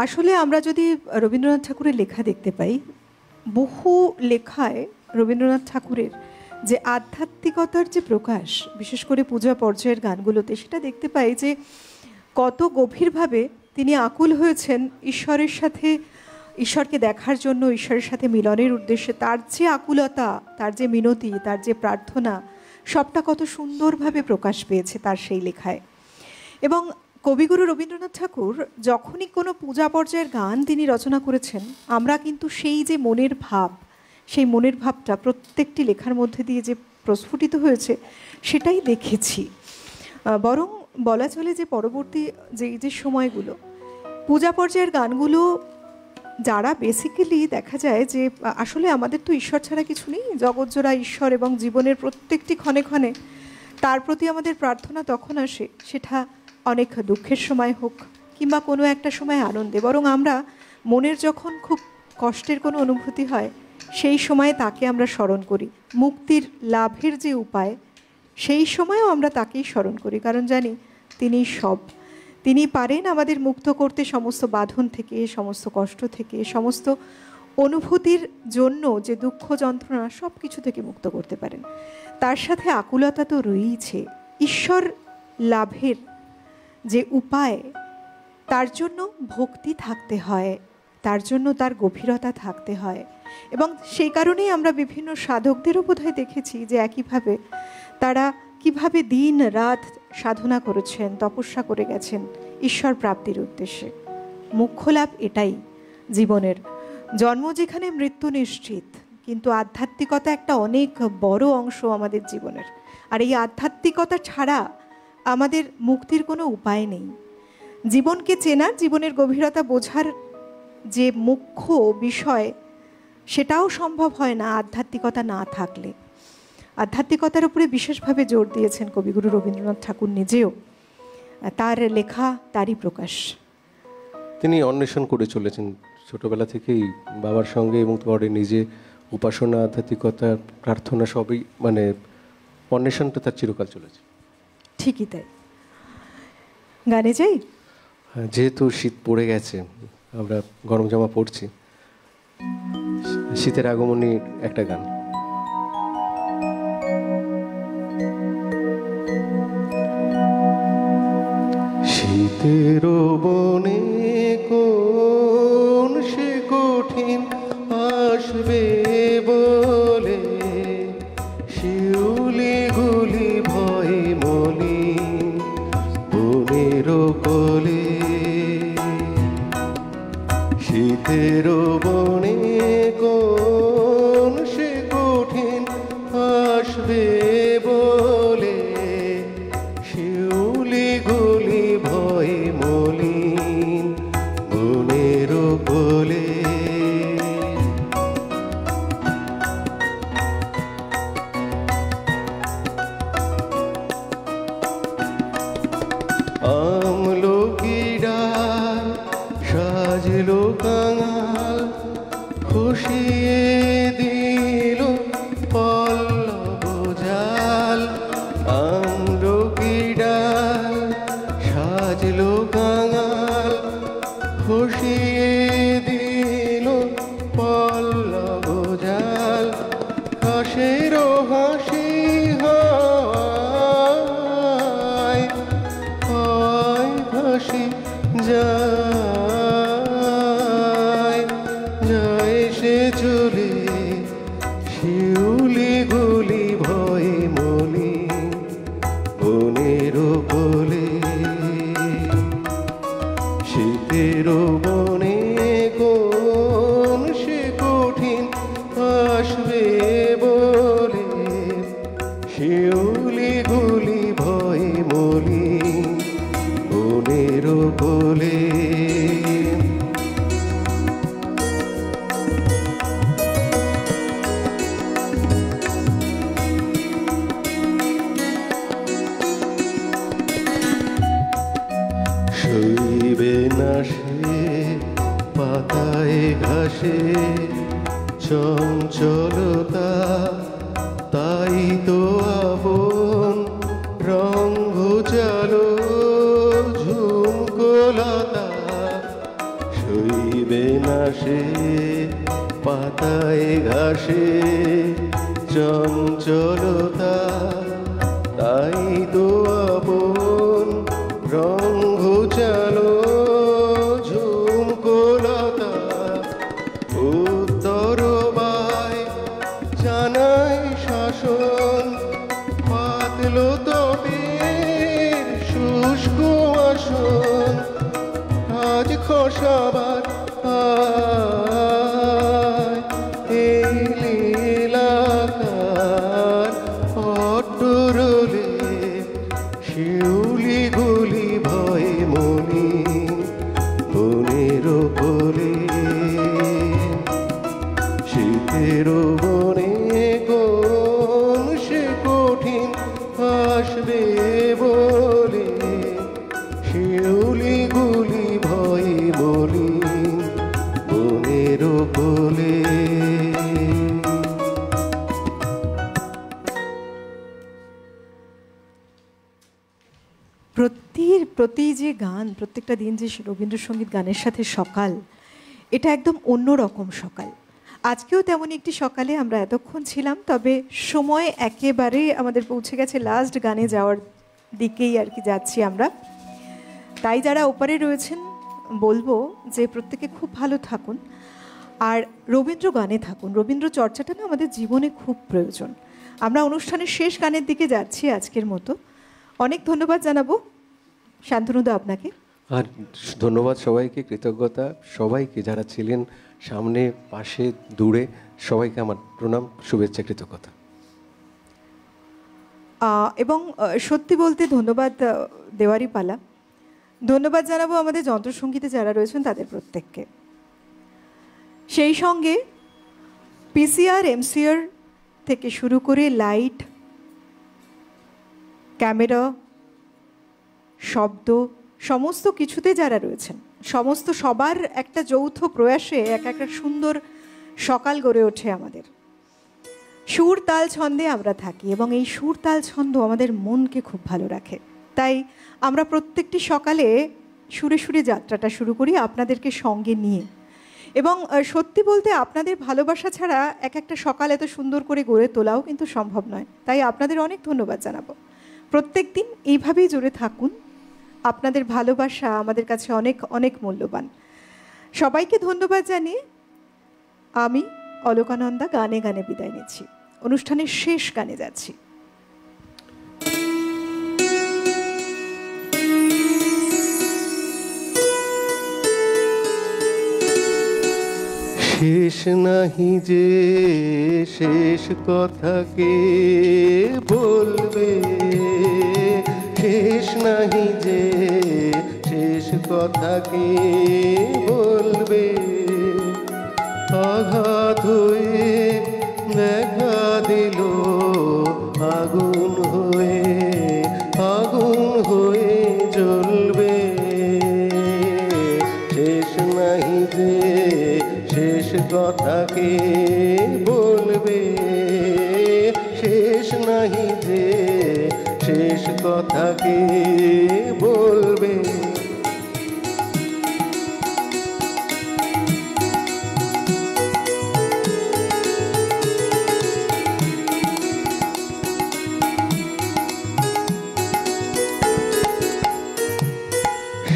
আসলে আমরা যদি রবীন্দ্রনাথ ঠাকুরের লেখা দেখতে পাই, বহু লেখায় রবীন্দ্রনাথ ঠাকুরের যে আধ্যাত্মিকতার যে প্রকাশ, বিশেষ করে পূজা পর্যায়ের গানগুলোতে, সেটা দেখতে পাই যে কত গভীরভাবে তিনি আকুল হয়েছেন ঈশ্বরের সাথে, ঈশ্বরকে দেখার জন্য, ঈশ্বরের সাথে মিলনের উদ্দেশ্যে। তার যে আকুলতা, তার যে মিনতি, তার যে প্রার্থনা, সবটা কত সুন্দরভাবে প্রকাশ পেয়েছে তার সেই লেখায়। এবং কবিগুরু রবীন্দ্রনাথ ঠাকুর যখনই কোনো পূজা পর্যায়ের গান তিনি রচনা করেছেন, আমরা কিন্তু সেই যে মনের ভাব, সেই মনের ভাবটা প্রত্যেকটি লেখার মধ্যে দিয়ে যে প্রস্ফুটিত হয়েছে সেটাই দেখেছি। বরং বলা চলে যে পরবর্তী যে সময়গুলো, পূজা পর্যায়ের গানগুলো যারা বেসিক্যালি দেখা যায় যে আসলে আমাদের তো ঈশ্বর ছাড়া কিছু নেই, জগৎজোড়া ঈশ্বর, এবং জীবনের প্রত্যেকটি ক্ষণে ক্ষণে তার প্রতি আমাদের প্রার্থনা তখন আসে, সেটা অনেক দুঃখের সময় হোক কিংবা কোনো একটা সময় আনন্দে। বরং আমরা মনের যখন খুব কষ্টের কোনো অনুভূতি হয়, সেই সময়ে তাকে আমরা স্মরণ করি। মুক্তির লাভের যে উপায়, সেই সময়ও আমরা তাকেই স্মরণ করি, কারণ জানি তিনি সব, তিনি পারেন আমাদের মুক্ত করতে সমস্ত বাঁধন থেকে, সমস্ত কষ্ট থেকে, সমস্ত অনুভূতির জন্য যে দুঃখ যন্ত্রণা, সব কিছু থেকে মুক্ত করতে পারেন। তার সাথে আকুলতা তো রয়েইছে। ঈশ্বর লাভের যে উপায়, তার জন্য ভক্তি থাকতে হয়, তার জন্য তার গভীরতা থাকতে হয়। এবং সেই কারণেই আমরা বিভিন্ন সাধকদেরও বোধহয় দেখেছি যে একইভাবে তারা কিভাবে দিন রাত সাধনা করেছেন, তপস্যা করে গেছেন ঈশ্বর প্রাপ্তির উদ্দেশ্যে। মুখ্য লাভ এটাই জীবনের। জন্ম যেখানে মৃত্যু নিশ্চিত, কিন্তু আধ্যাত্মিকতা একটা অনেক বড় অংশ আমাদের জীবনের। আর এই আধ্যাত্মিকতা ছাড়া আমাদের মুক্তির কোনো উপায় নেই। জীবনকে চেনার, জীবনের গভীরতা বোঝার যে মুখ্য বিষয়, সেটাও সম্ভব হয় না আধ্যাত্মিকতা না থাকলে। আধ্যাত্মিকতার উপরে বিশেষভাবে জোর দিয়েছেন কবিগুরু রবীন্দ্রনাথ ঠাকুর নিজেও, তার লেখা তারই প্রকাশ। তিনি অন্বেষণ করে চলেছেন ছোটবেলা থেকেই বাবার সঙ্গে, এবং পরে নিজে উপাসনা, আধ্যাত্মিকতা, প্রার্থনা সবই, মানে অন্বেষণটা তার চিরকাল চলেছে। ঠিকই তাই। গানে যাই? যেহেতু শীত পড়ে গেছে, আমরা গরম জামা পরছি, শীতের আগমনী একটা গান। শীতের বনে কোন সে কঠিন আসবে বলে, শিউলি গুলি ভয়ে মলি বনের কোলে। শীতের বনে কোন সে কঠিন আসবে বলে, শিউলি গুলি ভয়ে মলিন বনের কোলে। আমলকি ডাল সাজলো কাঙাল, খুশিয়ে দিল পল্লব জাল। আমলকি ডাল সাজলো কাঙাল, খুশিয়ে দিল পল্লব হাসি যায় যায় সে চলে শিউলি গুলি ভয়ে মলি বনের কোলে শীতের বনে কোন সে কঠিন আসবে বলে শিউলি গুলি ভয়ে মলি বনের কোলে শৈবে না সে পাতায় ঘাসে চঞ্চলতা তাই তো আপন রঙ ঘুচালো ঝুমকোলতা শৈবে না সে পাতায় ঘাসে চঞ্চলতা তাই তো আপন রঙ ঘুচালো ঝুমকোলতা উত্তর বাই জানাই শাসন পাতলো তবের শুষ্ক আসন আজ খসাবার এই লীলাকার অট্টরলে শিউলি গুলি ভয়ে মনি বনের কোলে শীতের বনে কোন সে কঠিন আসবে বলে শিউলি গুলি ভয়ে বলি বনের কোলে প্রতি যে গান, প্রত্যেকটা দিন যে রবীন্দ্রসঙ্গীত গানের সাথে সকাল, এটা একদম অন্যরকম সকাল। আজকেও তেমন একটি সকালে আমরা এতক্ষণ ছিলাম, তবে সময় একেবারে আমাদের পৌঁছে গেছে লাস্ট গানে যাওয়ার দিকেই আর কি যাচ্ছি আমরা। তাই যারা ওপারে রয়েছেন বলবো যে প্রত্যেকে খুব ভালো থাকুন আর রবীন্দ্র গানে থাকুন। রবীন্দ্র চর্চাটা না আমাদের জীবনে খুব প্রয়োজন। আমরা অনুষ্ঠানের শেষ গানের দিকে যাচ্ছি আজকের মতো। অনেক ধন্যবাদ জানাবো শান্তনুদা আপনাকে, আর ধন্যবাদ সবাইকে, কৃতজ্ঞতা সবাইকে যারা ছিলেন সামনে পাশে দূরে, সবাইকে আমার প্রণাম, শুভেচ্ছা, কৃতজ্ঞতা। এবং সত্যি বলতে ধন্যবাদ দেওয়ারই পালা। ধন্যবাদ জানাবো আমাদের যন্ত্রসঙ্গীতে যারা রয়েছেন তাদের প্রত্যেককে। সেই সঙ্গে পিসিআর এমসিআর থেকে শুরু করে লাইট, ক্যামেরা, শব্দ, সমস্ত কিছুতে যারা রয়েছেন, সমস্ত সবার একটা যৌথ প্রয়াসে একটা সুন্দর সকাল গড়ে ওঠে আমাদের। সুর তাল ছন্দে আমরা থাকি এবং এই সুর তাল ছন্দ আমাদের মনকে খুব ভালো রাখে। তাই আমরা প্রত্যেকটি সকালে সুরে সুরে যাত্রাটা শুরু করি আপনাদেরকে সঙ্গে নিয়ে। এবং সত্যি বলতে আপনাদের ভালোবাসা ছাড়া একটা সকাল এত সুন্দর করে গড়ে তোলাও কিন্তু সম্ভব নয়। তাই আপনাদের অনেক ধন্যবাদ জানাবো। প্রত্যেক দিন এইভাবেই জুড়ে থাকুন। আপনাদের ভালোবাসা আমাদের কাছে অনেক অনেক মূল্যবান। সবাইকে ধন্যবাদ জানিয়ে আমি অলোকানন্দা গানে গানে বিদায় নিচ্ছি। অনুষ্ঠানের শেষ গানে যাচ্ছি। শেষ নাহি যে শেষ কথা কে বলবে, শেষ নাহি যে শেষ কথা কে বলবে, আঘাত হয়ে দেখা দিল আগুন হয়ে জ্বলবে, শেষ নাহি যে শেষ কথা কে বলবে, শেষ নাহি যে শেষ কথা কে বলবে।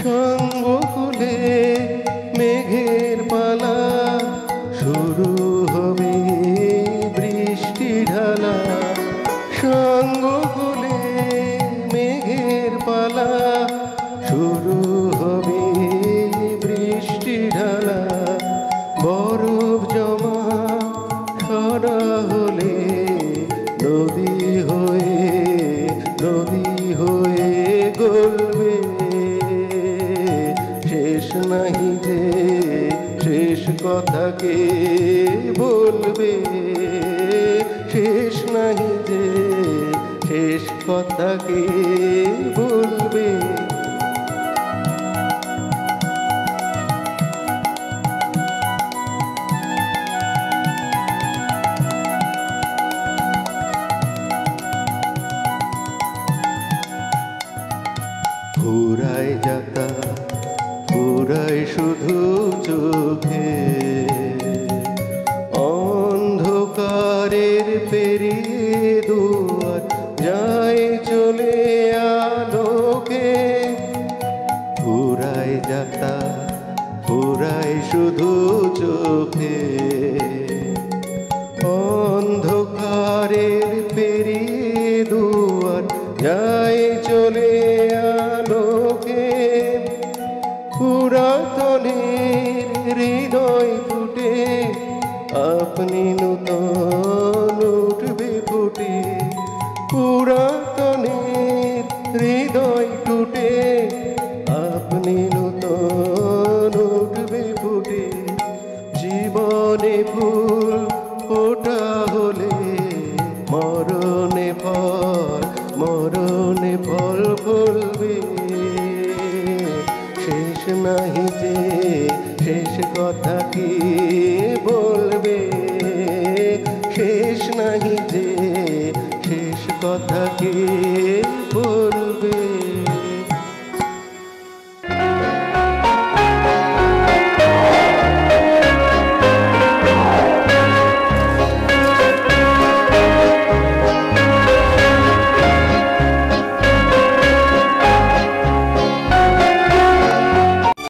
সঙ্গকুলে মেঘের পালা, শুরু হবে বৃষ্টি ঢালা। সঙ্গকুলে মেঘের পালা, শুরু হবে বৃষ্টি ঢালা। বরফ জমা সরা হলে নদী হয়ে গলবে। শেষ নাহি যে শেষ কথাকে বলবে, শেষ নাহি যে শেষ কথাকে বলবে। ফুরায় যাতা ফুরায় শুধু চোখে, অন্ধকারের পেরিয়ে দুয়ার যায় চলে আলোকে। ফুরায় যাতা ফুরায় শুধু চোখে, অন্ধকারের পেরিয়ে দুয়ার যায় চলে আলোকে। পুরাতনের হৃদয় ফুটে আপনি নূতন উঠবে ফুটে। পুরাতনের হৃদয় টুটে আপনি নূতন উঠবে ফুটে। জীবনে ফুল ফোটা হলে মরণে ফল ফলবে। শেষ নাহি যে শেষ কথা কি বলবে, শেষ নাহি যে শেষ কথা কি বলবে।